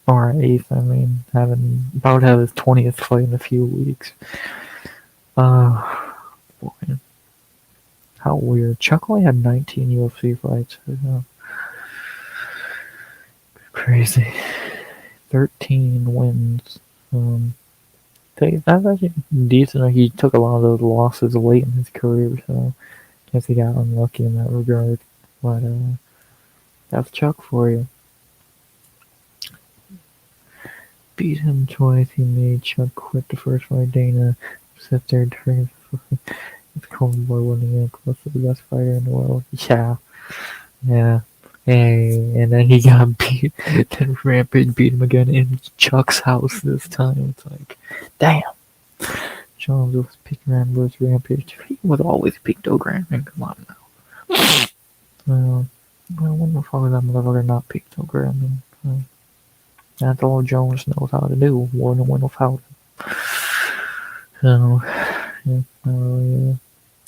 or 8th, I mean, about to have his 20th fight in a few weeks. Boy. How weird. Chuck only had 19 UFC fights. Crazy. 13 wins. That's actually decent. He took a lot of those losses late in his career, so I guess he got unlucky in that regard. But that's Chuck for you. Beat him twice. He made Chuck quit the first fight. Dana sat there during his Cold Boy winning it, close to the best fighter in the world. Yeah. Hey, and then he got beat. Then Rampage beat him again in Chuck's house this time. It's like, damn. Jones was picking Rambo's Rampage. He was always pictograming. Come on now. Well, when the fuck is that motherfucker not pictogramming? That's all Jones knows how to do. Win without it. So, yeah, not really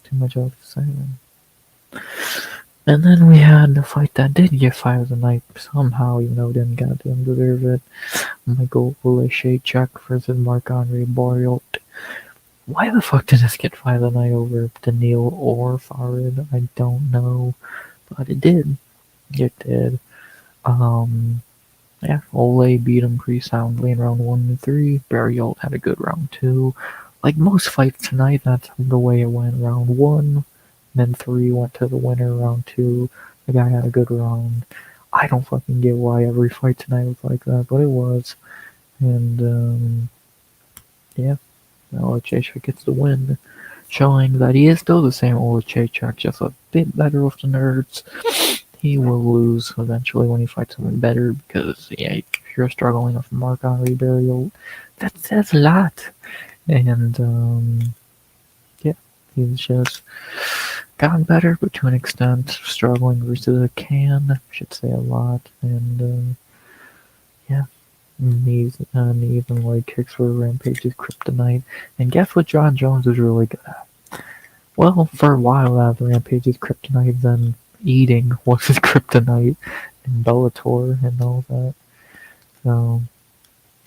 too much else to say then. And then we had the fight that did get fight of the night somehow, even though it didn't goddamn deserve it. Michael Oleksiejczuk versus Marc-Andre Barriault. Why the fuck did this get fight of the night over Daniil or Farid? I don't know. But it did. It did. Yeah, Ole beat him pretty soundly in round 1 and 3. Barriault had a good round 2. Like most fights tonight, that's the way it went. Round 1, then 3 went to the winner. Round 2, the guy had a good round. I don't fucking get why every fight tonight was like that, but it was. And, yeah, Oleksiejczuk gets the win, showing that he is still the same Oleksiejczuk, just a bit better with the nerds. He will lose eventually when he fights someone better, because, yeah, if you're struggling with Marc-Andre Barriault, that says a lot. And, yeah, he's just gotten better, but to an extent, struggling versus a can, should say a lot. And, yeah, knees and leg kicks for Rampage's kryptonite. And guess what John Jones is really good at? Well, for a while that Rampage's kryptonite, then eating was his kryptonite in Bellator and all that. So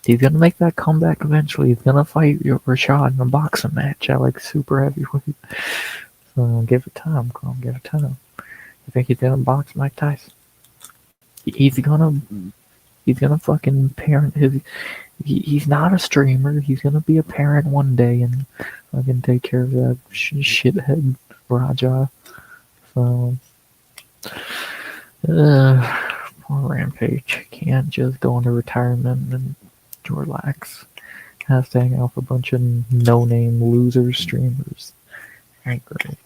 he's gonna make that comeback eventually. He's gonna fight Rashad in a boxing match at like super heavyweight. So give it time, Carl. Give it time. You think he's gonna box Mike Tyson? He's gonna fucking parent his. He's not a streamer. He's gonna be a parent one day and fucking take care of that shithead Raja. So. Poor Rampage can't just go into retirement and relax. Has to hang out with a bunch of no-name loser streamers. Ain't great.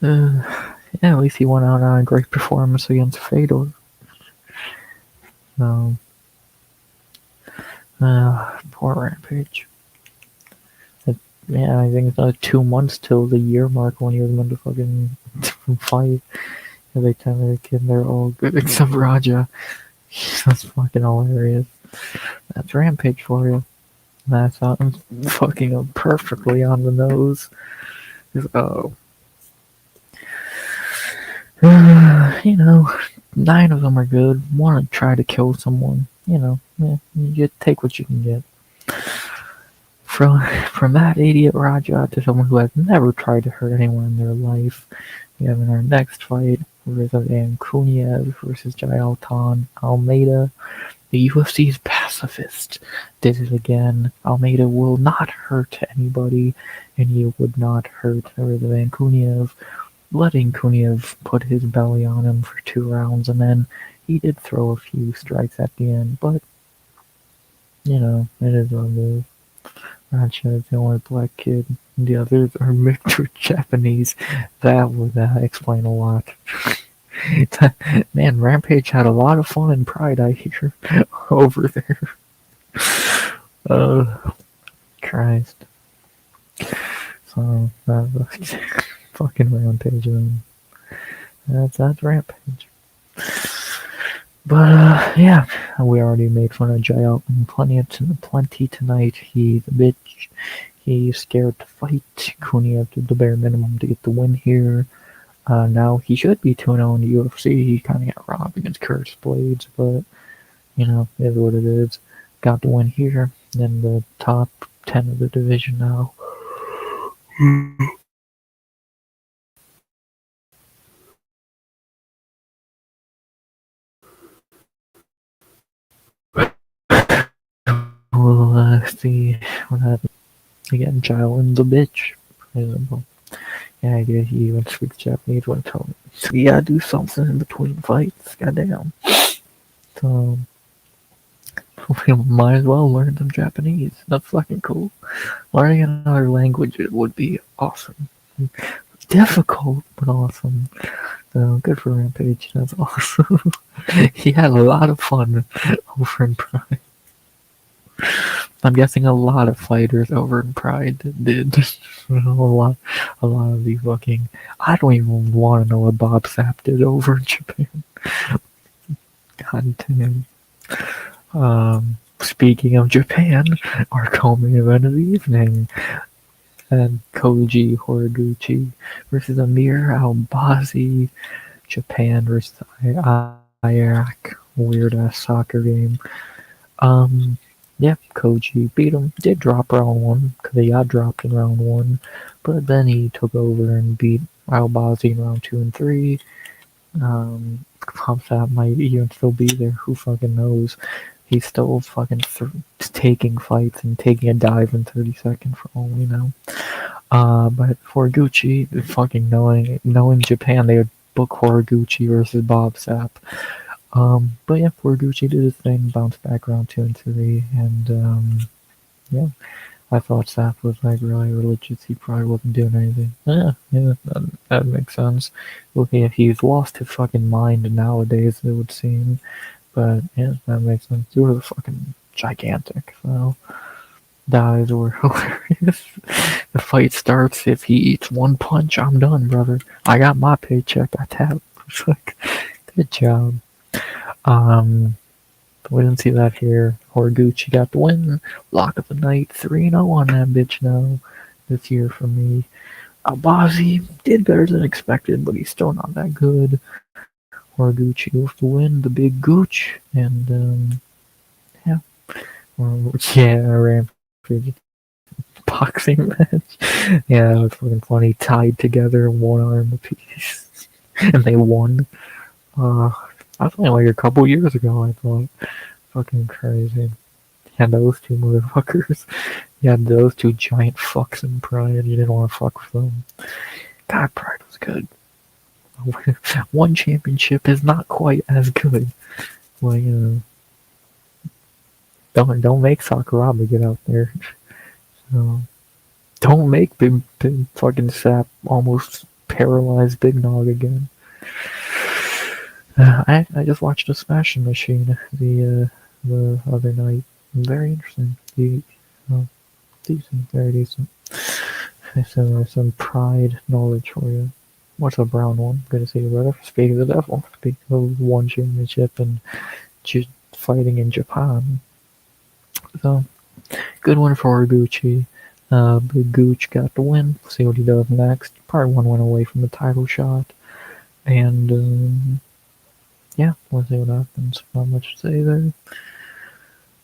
Yeah, at least he went out on a great performance against Fedor. Poor Rampage. Yeah, I think it's another 2 months till the year mark when he was meant to fucking fight. Every time they're a kid, they're all good except Raja. That's fucking hilarious. That's Rampage for you. That's fucking perfectly on the nose. Oh. 9 of them are good. One to try to kill someone. You just take what you can get. From that idiot Raja to someone who has never tried to hurt anyone in their life, we have in our next fight Rizzo and Kunyev versus Jailton Almeida. The UFC's pacifist did it again. Almeida will not hurt anybody, and he would not hurt Rizvan Kuniev, letting Kuniev put his belly on him for 2 rounds, and then he did throw a few strikes at the end, but, it is what it is. Rancha is the only black kid. The others are mixed with Japanese. That would explain a lot. Man, Rampage had a lot of fun and pride, I hear, over there. Oh, Christ. So, that's fucking Rampage, then. That's Rampage. But, yeah, we already made fun of Jay Elton plenty tonight. He's a bitch. He's scared to fight. Kuniev did the bare minimum to get the win here. Now he should be 2-0 in the UFC. He kind of got robbed against Curtis Blades, but, it is what it is. Got the win here. Then the top 10 of the division now. We'll see what happens. Again, Jyland's a bitch. Yeah, I guess he even speaks Japanese when telling me. So you gotta do something in between fights. Goddamn. So, we might as well learn some Japanese. That's fucking cool. Learning another language would be awesome. Difficult, but awesome. So, good for Rampage. That's awesome. He had a lot of fun over in Pride. I'm guessing a lot of fighters over in Pride did. a lot of these fucking. I don't even want to know what Bob Sapp did over in Japan. God damn. Speaking of Japan, our co-main event of the evening, and Koji Horiguchi versus Amir Albazi. Japan versus Iraq. Weird ass soccer game. Yeah, Koji beat him. Did drop round 1 because he got dropped in round 1, but then he took over and beat Albazi in round 2 and 3. Khamzat might even still be there. Who fucking knows? He's still fucking taking fights and taking a dive in 30 seconds for all we know. But Horiguchi, fucking knowing Japan, they would book Horiguchi versus Bob Sapp. But yeah, Horiguchi did his thing, bounced back round 2 and 3, and yeah, I thought Sapp was like really religious. He probably wasn't doing anything. Yeah, that makes sense. Okay, if he's lost his fucking mind nowadays, it would seem. But yeah, that makes sense. He was fucking gigantic, so dives were hilarious. The fight starts, if he eats one punch, I'm done, brother. I got my paycheck, I tap. It's like, good job. We didn't see that here. Horiguchi got the win. Lock of the night, 3-0 on that bitch now. This year for me. Albazi did better than expected, but he's still not that good. Horiguchi with the win, the big gooch, and yeah. Rampage. Boxing match. Yeah, it was fucking funny. Tied together, one arm apiece. And they won. That was only like a couple years ago, I thought. Fucking crazy. Yeah, those two motherfuckers. You had those two giant fucks in Pride. You didn't want to fuck with them. God, Pride was good. One championship is not quite as good. Well, don't make Sakuraba get out there. So, don't make big fucking Sap almost paralyzed Big Nog again. I just watched a Smashing Machine the other night. Very interesting. Decent, very decent. So some Pride knowledge for you. What's up, Brown One? Good to see you, brother. Speaking of the devil, speaking of one championship and fighting in Japan. So, good one for Horiguchi. Big Gooch got the win. See what he does next. Probably one went away from the title shot. And, yeah, we'll see what happens. Not much to say there.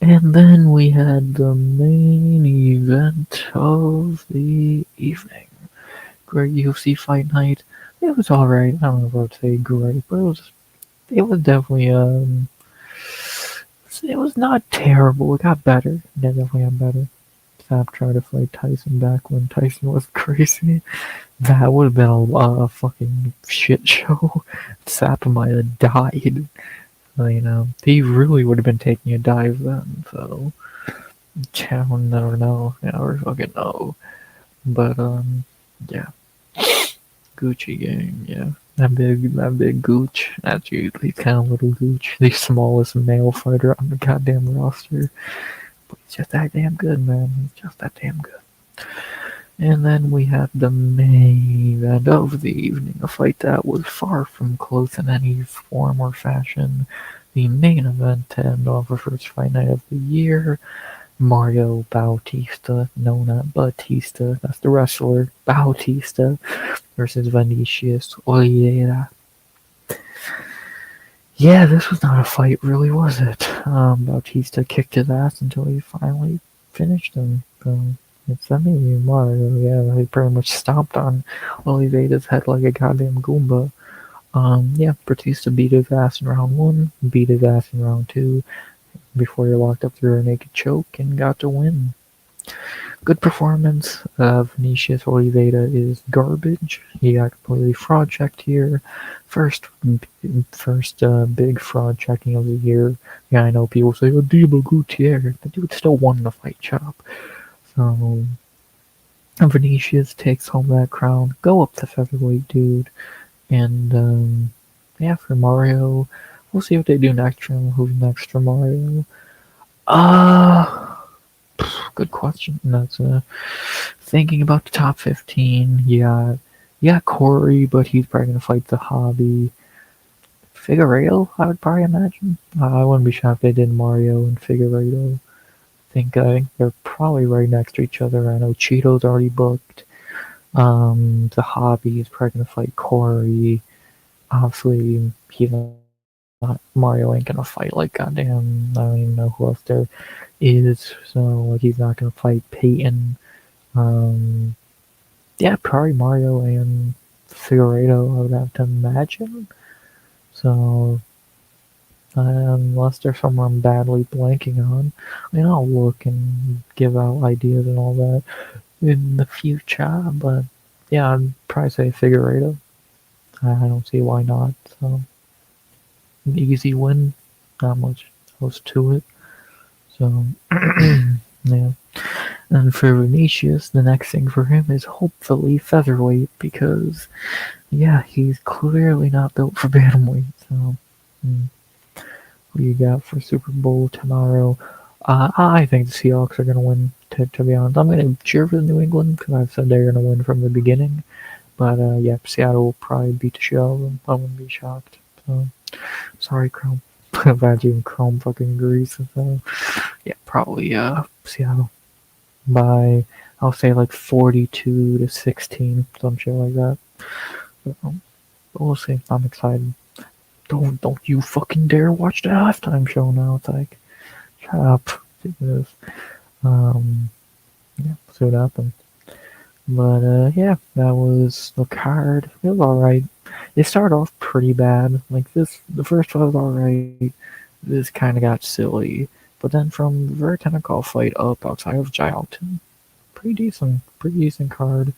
And then we had the main event of the evening. Great UFC fight night. It was alright. I don't know if I would say great, but it was definitely was not terrible. It got better. It definitely got better. Sapp tried to fight Tyson back when Tyson was crazy. That would have been a fucking shit show. Sapp might have died. He really would have been taking a dive then. So, yeah, we'll never know. Never fucking know. But yeah, Gucci gang. Yeah, that big Gooch. That's usually kind of little Gooch, the smallest male fighter on the goddamn roster. But he's just that damn good, man. He's just that damn good. And then we had the main event of the evening, a fight that was far from close in any form or fashion. The main event to end off the first fight night of the year. Mario Bautista, no, not Batista, that's the wrestler, Bautista, versus Vinicius Oliveira. Yeah, this was not a fight, really, was it? Bautista kicked his ass until he finally finished him. It's Mario, yeah, he pretty much stomped on Oliveira's head like a goddamn Goomba. Yeah, Batista beat his ass in round 1, beat his ass in round 2, before he locked up through a naked choke and got to win. Good performance. Vinicius Oliveira is garbage. He got completely fraud checked here. First big fraud checking of the year. Yeah, I know people say, oh, Diego Gutierrez. The dude still won the fight chop. So, Vinicius takes home that crown. Go up to featherweight, dude. And, yeah, for Mario, we'll see what they do next for him. Who's next for Mario? Good question. That's thinking about the top 15. Yeah, Corey, but he's probably gonna fight the Hobby. Figueiredo, I would probably imagine. I wouldn't be shocked if they did Mario and Figueiredo. I think they're probably right next to each other. I know Cheeto's already booked. The Hobby is probably gonna fight Corey. Obviously, he's not. Mario ain't gonna fight like goddamn. I don't even know who else there is. So he's not gonna fight Peyton. Yeah, probably Mario and Figueiredo, I would have to imagine. So unless there's someone I'm badly blanking on, I'll look and give out ideas and all that in the future. But yeah, I'd probably say Figueiredo. I don't see why not. So an easy win, not much else to it. So yeah. And for Vinicius, the next thing for him is hopefully featherweight because, yeah, he's clearly not built for bantamweight. So, what do you got for Super Bowl tomorrow? I think the Seahawks are going to win, to be honest. I'm going to cheer for New England because I've said they're going to win from the beginning. But, yeah, Seattle will probably beat the shit out of them. I wouldn't be shocked. So, sorry, Chrome. Imagine Chrome fucking agrees. So, yeah, probably Seattle by, I'll say, like 42-16, some shit like that. But we'll see. I'm excited. Don't you fucking dare watch the halftime show now. It's like, shut up. Yeah, see what happened. But yeah, that was the card. It was alright. It started off pretty bad. Like the first one was alright. This kind of got silly. But then from the very technical fight up outside of Gialton, pretty decent card.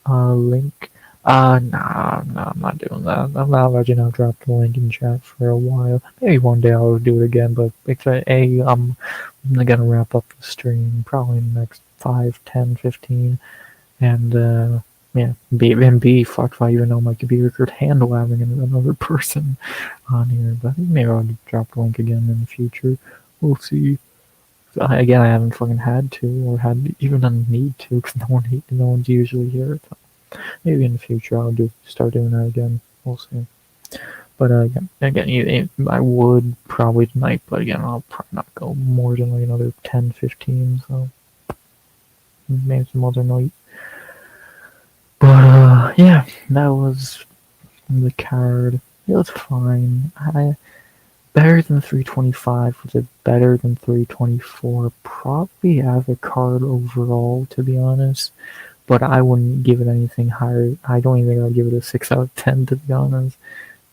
Link. Nah, I'm not doing that. I'm not letting I'll drop the link in chat for a while. Maybe one day I'll do it again, but I'm gonna wrap up the stream probably in the next 5, 10, 15. And yeah, B, fuck if I even know my computer could handle having another person on here. But maybe I'll drop the link again in the future. We'll see. Again, I haven't fucking had to or had even a need to because no one's usually here. So maybe in the future I'll start doing that again. We'll see. But again, I would probably tonight, but again, I'll probably not go more than like another 10, 15. So maybe some other night. But yeah, that was the card. It was fine. Better than 325. Was it better than 324? Probably as a card overall, to be honest. But I wouldn't give it anything higher. I don't even think I'd give it a 6 out of 10, to be honest.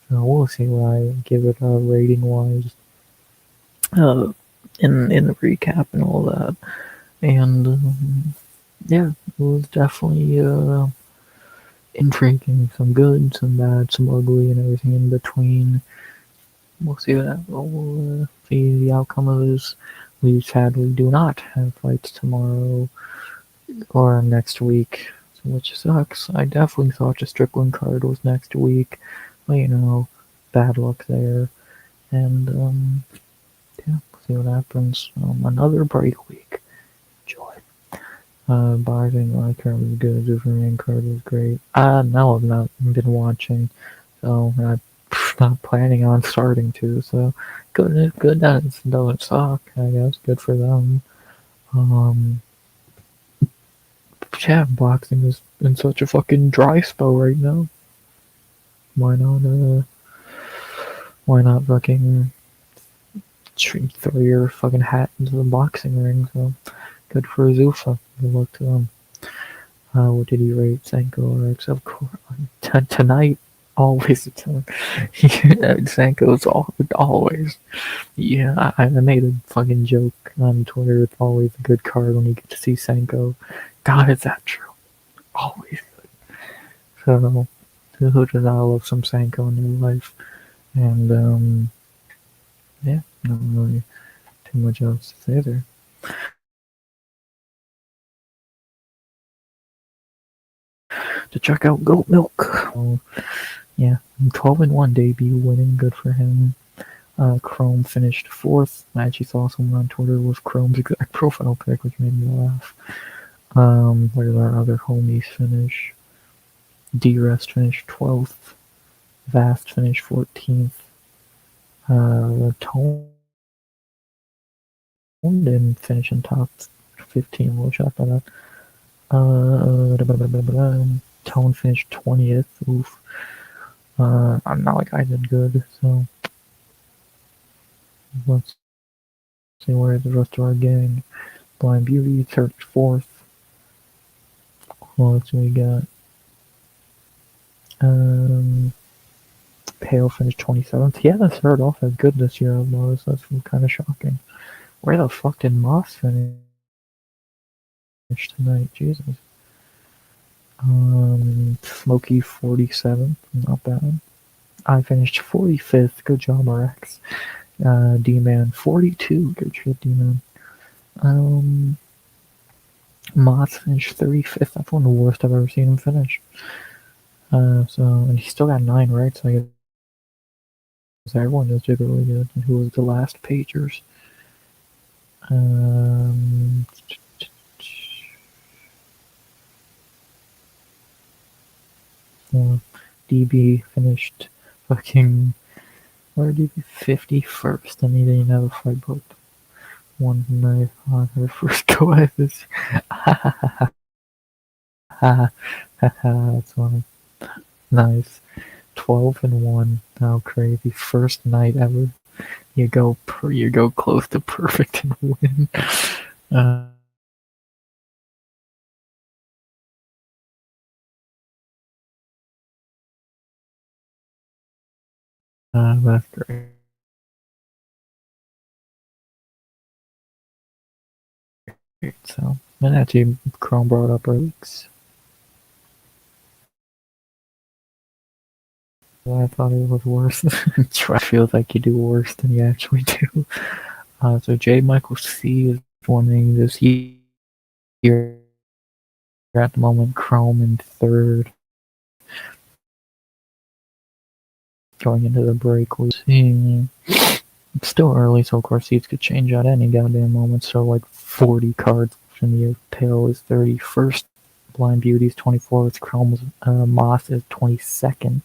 So we'll see what I give it rating wise. in the recap and all that. And yeah, it was definitely intriguing. Some good, some bad, some ugly, and everything in between. We'll see that. We'll see the outcome of this. We sadly do not have fights tomorrow or next week, which sucks. I definitely thought the Strickland card was next week, but bad luck there. And yeah, see what happens. Another break week. Joy. Boxing my card was good. The ring card was great. No, I've not been watching, so I'm not planning on starting to. So good that it doesn't suck. I guess good for them. Um, yeah, boxing is in such a fucking dry spell right now. Why not? Why not fucking throw your fucking hat into the boxing ring? So good for Zuffa. Good luck to them. What did he rate Senko RX? Of course, tonight, always Senko's always. Yeah, I made a fucking joke on Twitter. It's always a good card when you get to see Senko. God, is that true? Always good. So, who does not love some Senko in their life? And yeah, not really too much else to say there. To check out Goat Milk. Yeah, 12-1 debut winning, good for him. Chrome finished 4th. I actually saw someone on Twitter with Chrome's exact profile pic, which made me laugh. Where did our other homies finish? D-Rest finished 12th. Vast finished 14th. Tone didn't finish in top 15. We'll shot by that. Tone finished 20th. Oof. I'm not like I did good, so let's see where the rest of our gang. Blind Beauty, 34th. What else we got? Pale finished 27th. He hasn't started off as good this year, I've noticed. That's kind of shocking. Where the fuck did Moss finish tonight? Jesus. Smokey 47th. Not bad. I finished 45th. Good job, RX. D-Man 42. Good shit, D-Man. Moss finished 35th. That's one of the worst I've ever seen him finish. And he still got 9 right, so I guess everyone just did really good. And who was the last pagers? DB finished fucking. Where did he 51st? And he didn't have a fight booked. One night on her first go at this. That's funny. Nice. 12-1. How crazy. First night ever. You go close to perfect and win. That's great. So, and actually, Chrome brought up our leaks. I thought it was worse. Try feels like you do worse than you actually do. So J. Michael C is winning this year at the moment. Chrome in 3rd. Going into the break, we're seeing it's still early, so of course seats could change at any goddamn moment. So like 40 cards in the year. Pale is 31st. Blind Beauty is 24th. Chrome's Moss is 22nd.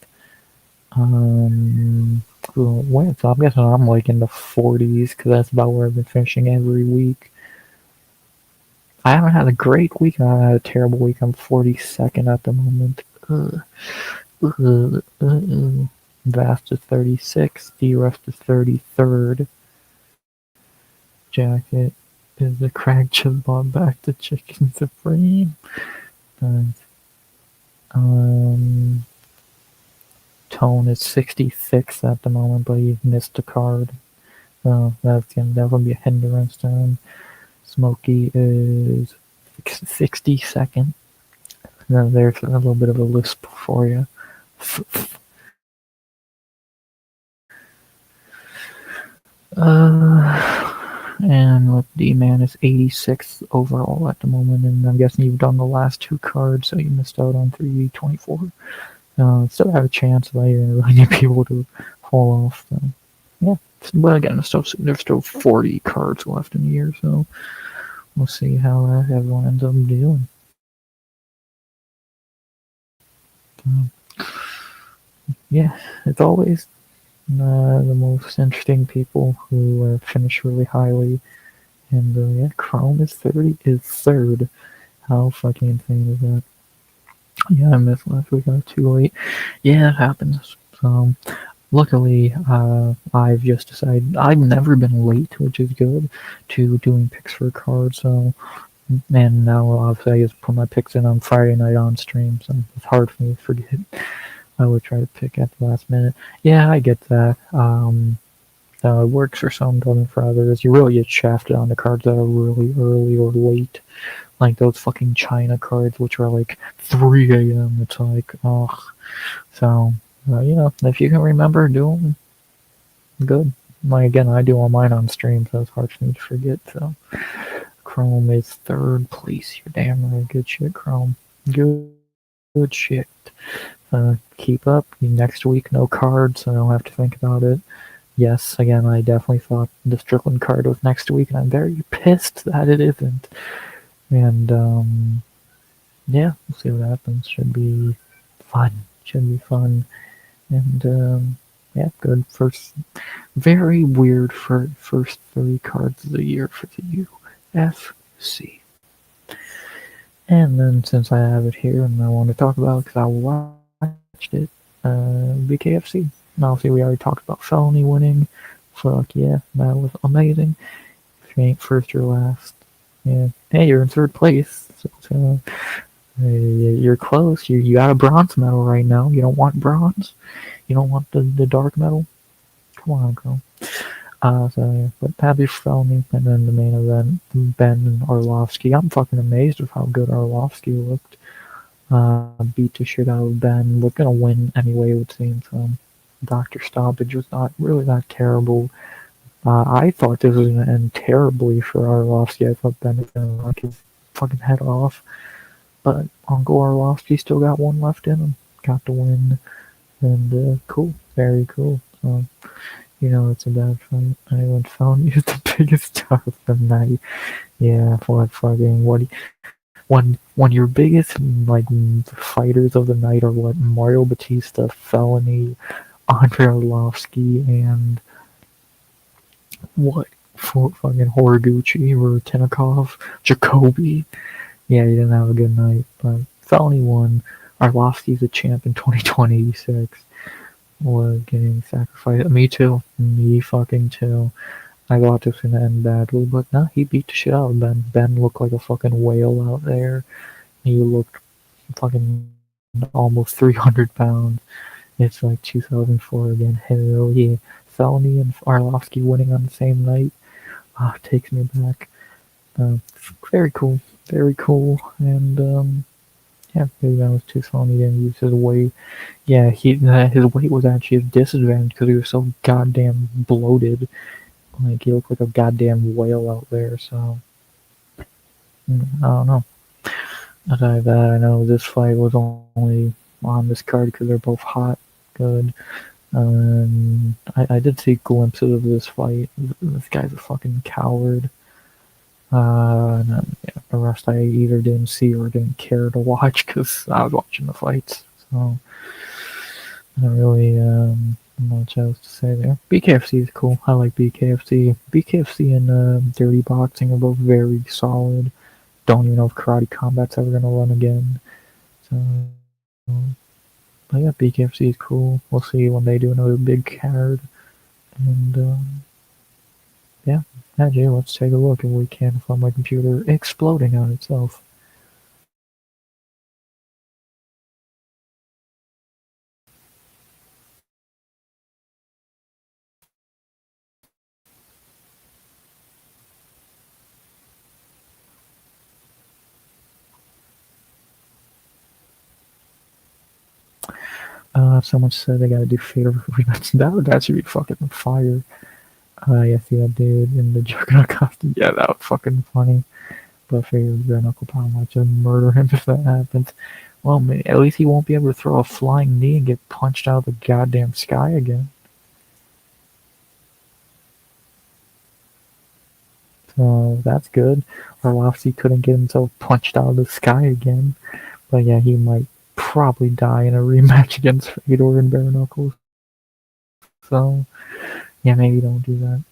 Wait, so I'm guessing I'm like in the 40s because that's about where I've been finishing every week. I haven't had a great week and I haven't had a terrible week. I'm 42nd at the moment. Vast is 36th. D-Rust is 33rd. Jacket is the crack just bought back to Chicken Supreme. Nice. Tone is 66th at the moment, but he missed a card. So that's gonna definitely be a hindrance to him. Smokey is 62nd. Now there's a little bit of a lisp for you. And with D-Man is 86th overall at the moment, and I'm guessing you've done the last two cards, so you missed out on 324. Still have a chance, but you're really need people to fall off. So, yeah, but again, there's still 40 cards left in the year, so we'll see how everyone ends up doing. Yeah, it's always the most interesting people who finish really highly. And yeah, Chrome is third. How fucking insane is that? Yeah, I missed last week. I was too late. Yeah, it happens. So, luckily, I've just decided I've never been late, which is good, to doing picks for cards. So, and now obviously I just put my picks in on Friday night on stream, so it's hard for me to forget. I would try to pick at the last minute. Yeah, I get that. It works for some, doesn't for others. You really get shafted on the cards that are really early or late. Like those fucking China cards, which are like 3 a.m. It's like, ugh. So, if you can remember, do them. Good. Like, again, I do all mine on stream, so it's hard for me to forget. So, Chrome is third place. You're damn right. Good shit, Chrome. Good shit. Keep up. Next week, no cards, so I don't have to think about it. Yes, again, I definitely thought the Strickland card was next week, and I'm very pissed that it isn't. And, yeah, we'll see what happens. Should be fun. Should be fun. And, yeah, good. Very weird for first 3 cards of the year for the UFC. And then, since I have it here and I want to talk about it because I watched it, BKFC. Obviously, we already talked about Felony winning. Fuck yeah, that was amazing. If you ain't first, you're last. Yeah. Hey, you're in third place. So you're close. You got a bronze medal right now. You don't want bronze? You don't want the dark medal? Come on, girl. So yeah, but happy for Felony. And then the main event, Ben and Arlovsky. I'm fucking amazed with how good Arlovsky looked. Beat the shit out of Ben. We're gonna win anyway, it would seem. So Dr. Stoppage was not really that terrible. I thought this was gonna end terribly for Arlovsky. I thought Ben was gonna knock his fucking head off. But Uncle Arlovsky still got one left in him. Got the win. And cool. Very cool. So, it's a bad fight. I went found you the biggest star of the night. Yeah, when your biggest like fighters of the night are what Mario Batista, Felony, Andre Arlovsky, and what for fucking Horiguchi or Tennikov, Jacoby. Yeah, he didn't have a good night, but Felony won. Arlovsky's a champ in 2026. Or getting sacrificed. Me too. Me fucking too. I thought this was gonna end badly, but no, he beat the shit out of Ben. Ben looked like a fucking whale out there. He looked fucking almost 300 pounds. It's like 2004 again. Hell yeah. Felony and Arlovsky winning on the same night. Takes me back. Uh, Very cool. Very cool. And, yeah, maybe that was too small. He didn't use his weight. Yeah, his weight was actually a disadvantage because he was so goddamn bloated. Like, he looked like a goddamn whale out there, so... I don't know. Aside that, I know this fight was only on this card because they're both hot. Good. I did see glimpses of this fight. This guy's a fucking coward. And then, yeah, the rest I either didn't see or didn't care to watch because I was watching the fights. So, not really much else to say there. BKFC is cool. I like BKFC. BKFC and Dirty Boxing are both very solid. Don't even know if Karate Combat's ever gonna run again. So, but yeah, BKFC is cool. We'll see when they do another big card. And yeah, Jay, let's take a look if we can from my computer exploding on itself. Someone said they gotta do Fedor rematch. That should be fucking fire. Yeah, see that dude in the Juggernaut costume. Yeah, that was fucking funny. But Fedor bare knuckle power match and murder him if that happens. Well, at least he won't be able to throw a flying knee and get punched out of the goddamn sky again. So that's good. Arlovsky couldn't get himself punched out of the sky again. But yeah, he might probably die in a rematch against Fedor and bare knuckles. So yeah, maybe don't do that.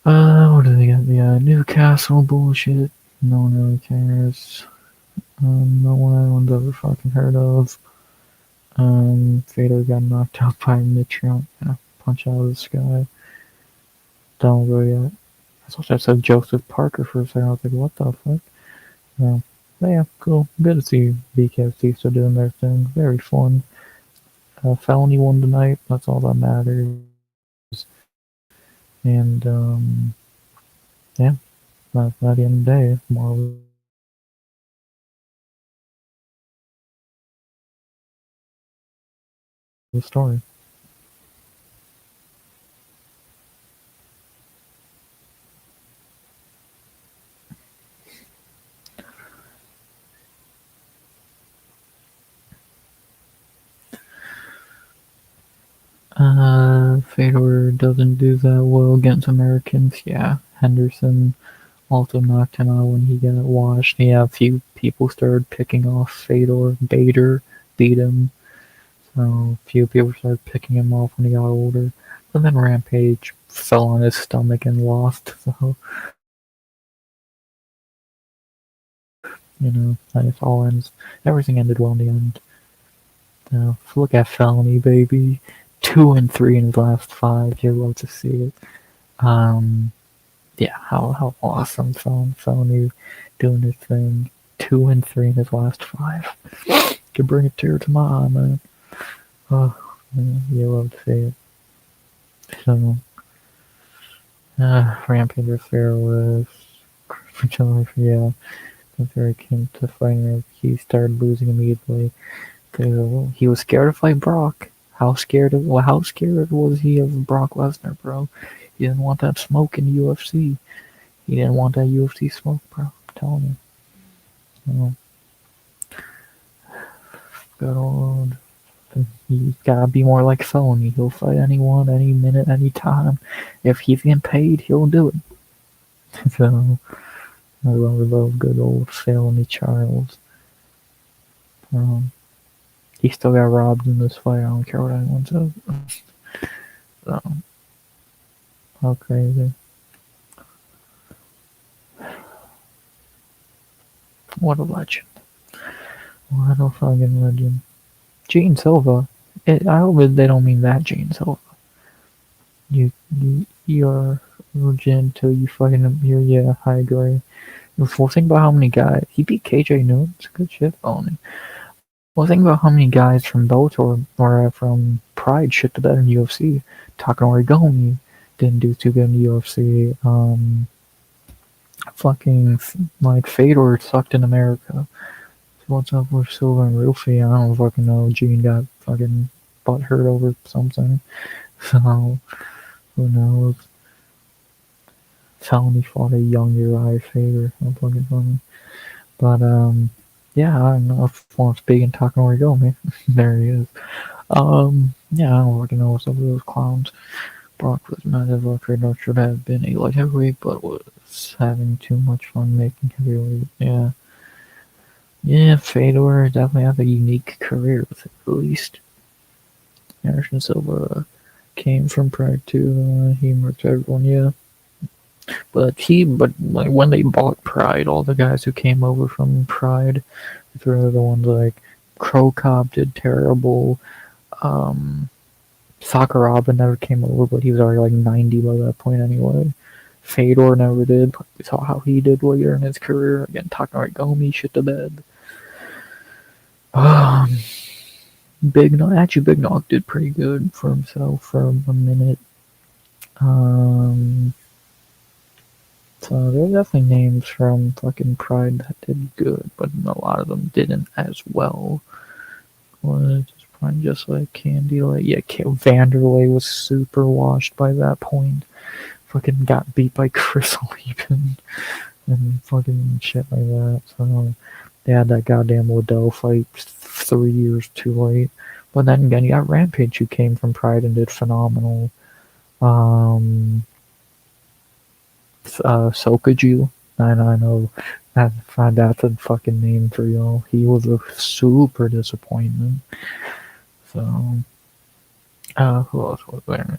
What do they got? The Newcastle bullshit. No one really cares. No one anyone's ever fucking heard of. Fedor got knocked out by Mitrione. Yeah, punch out of the sky. Don't go yet. I thought that said Joseph Parker for a second. I was like, what the fuck? No. But yeah, cool. Good to see BKFC still doing their thing. Very fun. Felony won tonight. That's all that matters. And, yeah. At the end of the day, more of the story. Fedor doesn't do that well against Americans. Yeah, Henderson also knocked him out when he got washed. Yeah, a few people started picking off Fedor. Bader beat him. So a few people started picking him off when he got older. But then Rampage fell on his stomach and lost. So, that just all ends. Everything ended well in the end. Now, look at Felony, baby. 2-3 in his last 5. You love to see it. Yeah, how awesome Felony doing his thing. 2-3 in his last 5. Could bring a tear to my eye, man. Oh, man, you love to see it. So, Rampage was fearless. Yeah, that's where he came to fighting. He started losing immediately. He was scared to fight Brock. How scared was he of Brock Lesnar, bro? He didn't want that smoke in the UFC. He didn't want that UFC smoke, bro. I'm telling you. Good old. You gotta be more like Felony. He'll fight anyone, any minute, any time. If he's getting paid, he'll do it. So, I love good old Felony Charles. He still got robbed in this fight. I don't care what anyone says. So, how crazy. What a legend. What a fucking legend. Gene Silva. I hope they don't mean that Gene Silva. You're legit until you fucking him. Yeah, I agree. Well, think about how many guys. He beat KJ Noon. It's good shit, Felony. Well, think about how many guys from Bellator or from Pride shit the bed in UFC. Takanori Gomi didn't do too good in the UFC. Fucking like Fedor sucked in America. So what's up with Silva and Rufy? I don't fucking know. Gene got fucking butt hurt over something. So who knows? Felony fought a young Uriah Faber. I'm fucking funny. But yeah, I don't know if I'm speaking Takanori Gomi. There he is. Yeah, I don't fucking know what's up with those clowns. Brock was not ever afraid or should have been a light heavyweight, but was having too much fun making heavyweight. Yeah. Yeah, Fedor definitely has a unique career with it, at least. Anderson Silva came from Pride too. He murked everyone, yeah. But like when they bought Pride, all the guys who came over from Pride were the ones like Crow Cop did terrible. Sakuraba never came over, but he was already like 90 by that point anyway. Fedor never did, but we saw how he did later in his career. Again, Takanori Gomi shit the bed. Big Nog did pretty good for himself for a minute. So there are definitely names from fucking Pride that did good, but a lot of them didn't as well. was probably just like Candy. Yeah, Vanderlei was super washed by that point. Fucking got beat by Chris Lieben and fucking shit like that. So they had that goddamn Liddell fight 3 years too late. But then again, you got Rampage who came from Pride and did phenomenal. Sokaju. I know that's a fucking name for y'all. He was a super disappointment. So, who else was there?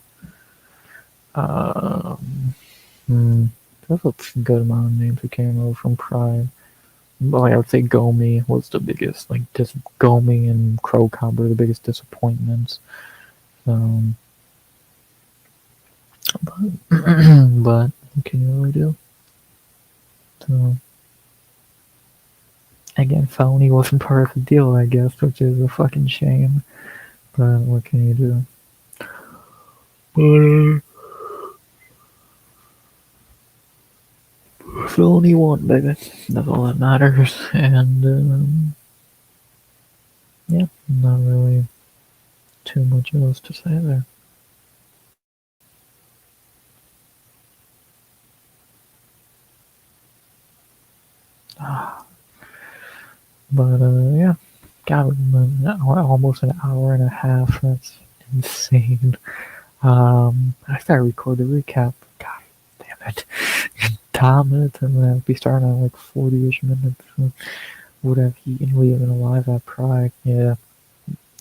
Um, There's a good amount of names who came over from Pride. But like, I would say Gomi was the biggest. Like, Gomi and Crow Cop were the biggest disappointments. But, but what can you really do? So, again, Felony wasn't part of the deal, I guess, which is a fucking shame. But what can you do? Felony won, baby. That's all that matters. And yeah, not really too much else to say there. But yeah, God, almost an hour and a half. That's insane. I gotta record the recap. God damn it. 10 minutes and then I'd be starting at like 40-ish minutes. Would have eaten leaving alive at Pride. Yeah.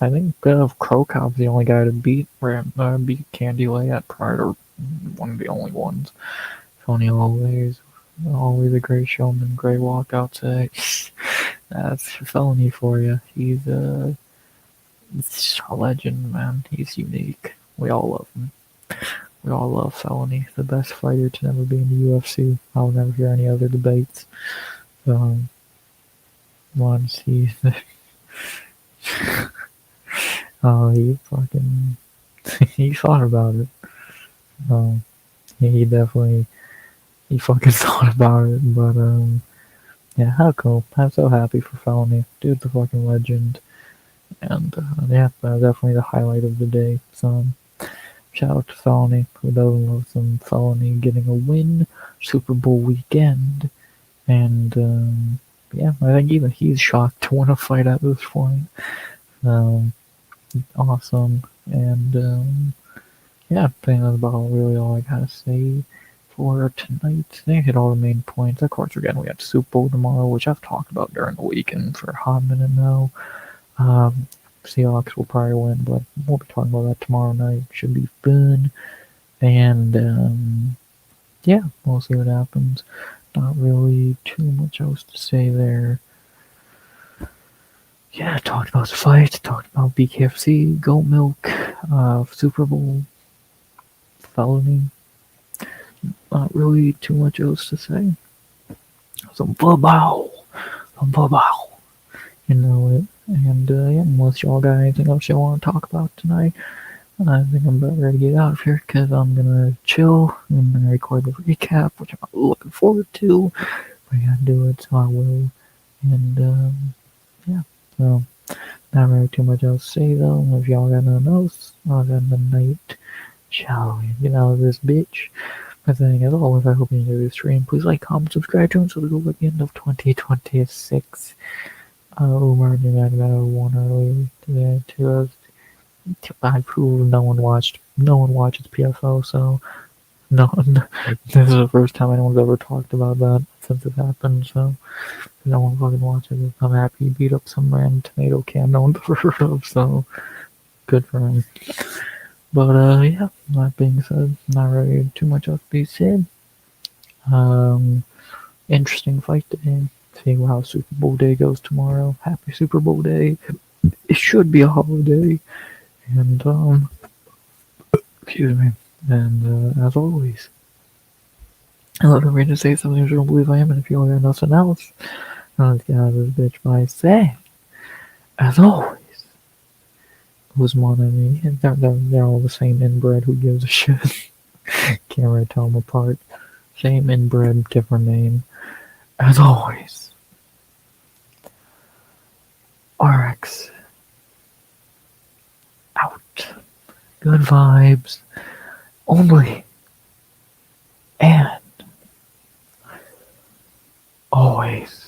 I think Crow Cop's the only guy to beat Candy Lay at Pride, or one of the only ones. Tony always a great showman, great walkout today. That's Felony for you. He's a legend, man. He's unique. We all love him. We all love Felony, the best fighter to never be in the UFC. I'll never hear any other debates. Once he's oh, he fucking he thought about it. He definitely fucking thought about it. But yeah, how cool! I'm so happy for Felony. Dude's a fucking legend. And yeah, definitely the highlight of the day. So shout out to Felony, who doesn't love some Felony getting a win, Super Bowl weekend, and yeah, I think even he's shocked to win a fight at this point. Awesome, and yeah, I think that's about really all I gotta say for tonight. I think I hit all the main points. Of course, again, we got Super Bowl tomorrow, which I've talked about during the weekend for a hot minute now. Seahawks will probably win, but we'll be talking about that tomorrow night. Should be fun. And yeah, we'll see what happens. Not really too much else to say there. Yeah, talked about the fight, talked about BKFC, Goat Milk, Super Bowl, Felony. Not really too much else to say. Some football. You know it. And yeah, unless y'all got anything else you want to talk about tonight, I think I'm about ready to get out of here because I'm gonna chill. I'm gonna record the recap, which I'm looking forward to. But I gotta do it, so I will. And yeah, so not really too much else to say though. If y'all got nothing else, I'll got the night. Shall we get out of this bitch? I think as always, I hope you enjoy the stream. Please like, comment, subscribe to us so we go at the end of 2026. Martin back about one earlier today to I prove no one watches PFO, so no, this is the first time anyone's ever talked about that since it happened, so no one fucking watches it. I'm happy he beat up some random tomato can no one's ever heard of, so good for him. But yeah, that being said, not really too much else to be said. Interesting fight today. Seeing how Super Bowl day goes tomorrow. Happy Super Bowl day. It should be a holiday. And excuse me. And as always, I love me to say something you don't believe I am, and if you got nothing else, let's get out of this bitch by saying, as always, who's one of me? They're all the same inbred. Who gives a shit? Can't really tell them apart. Same inbred, different name. As always, RX good vibes, only and always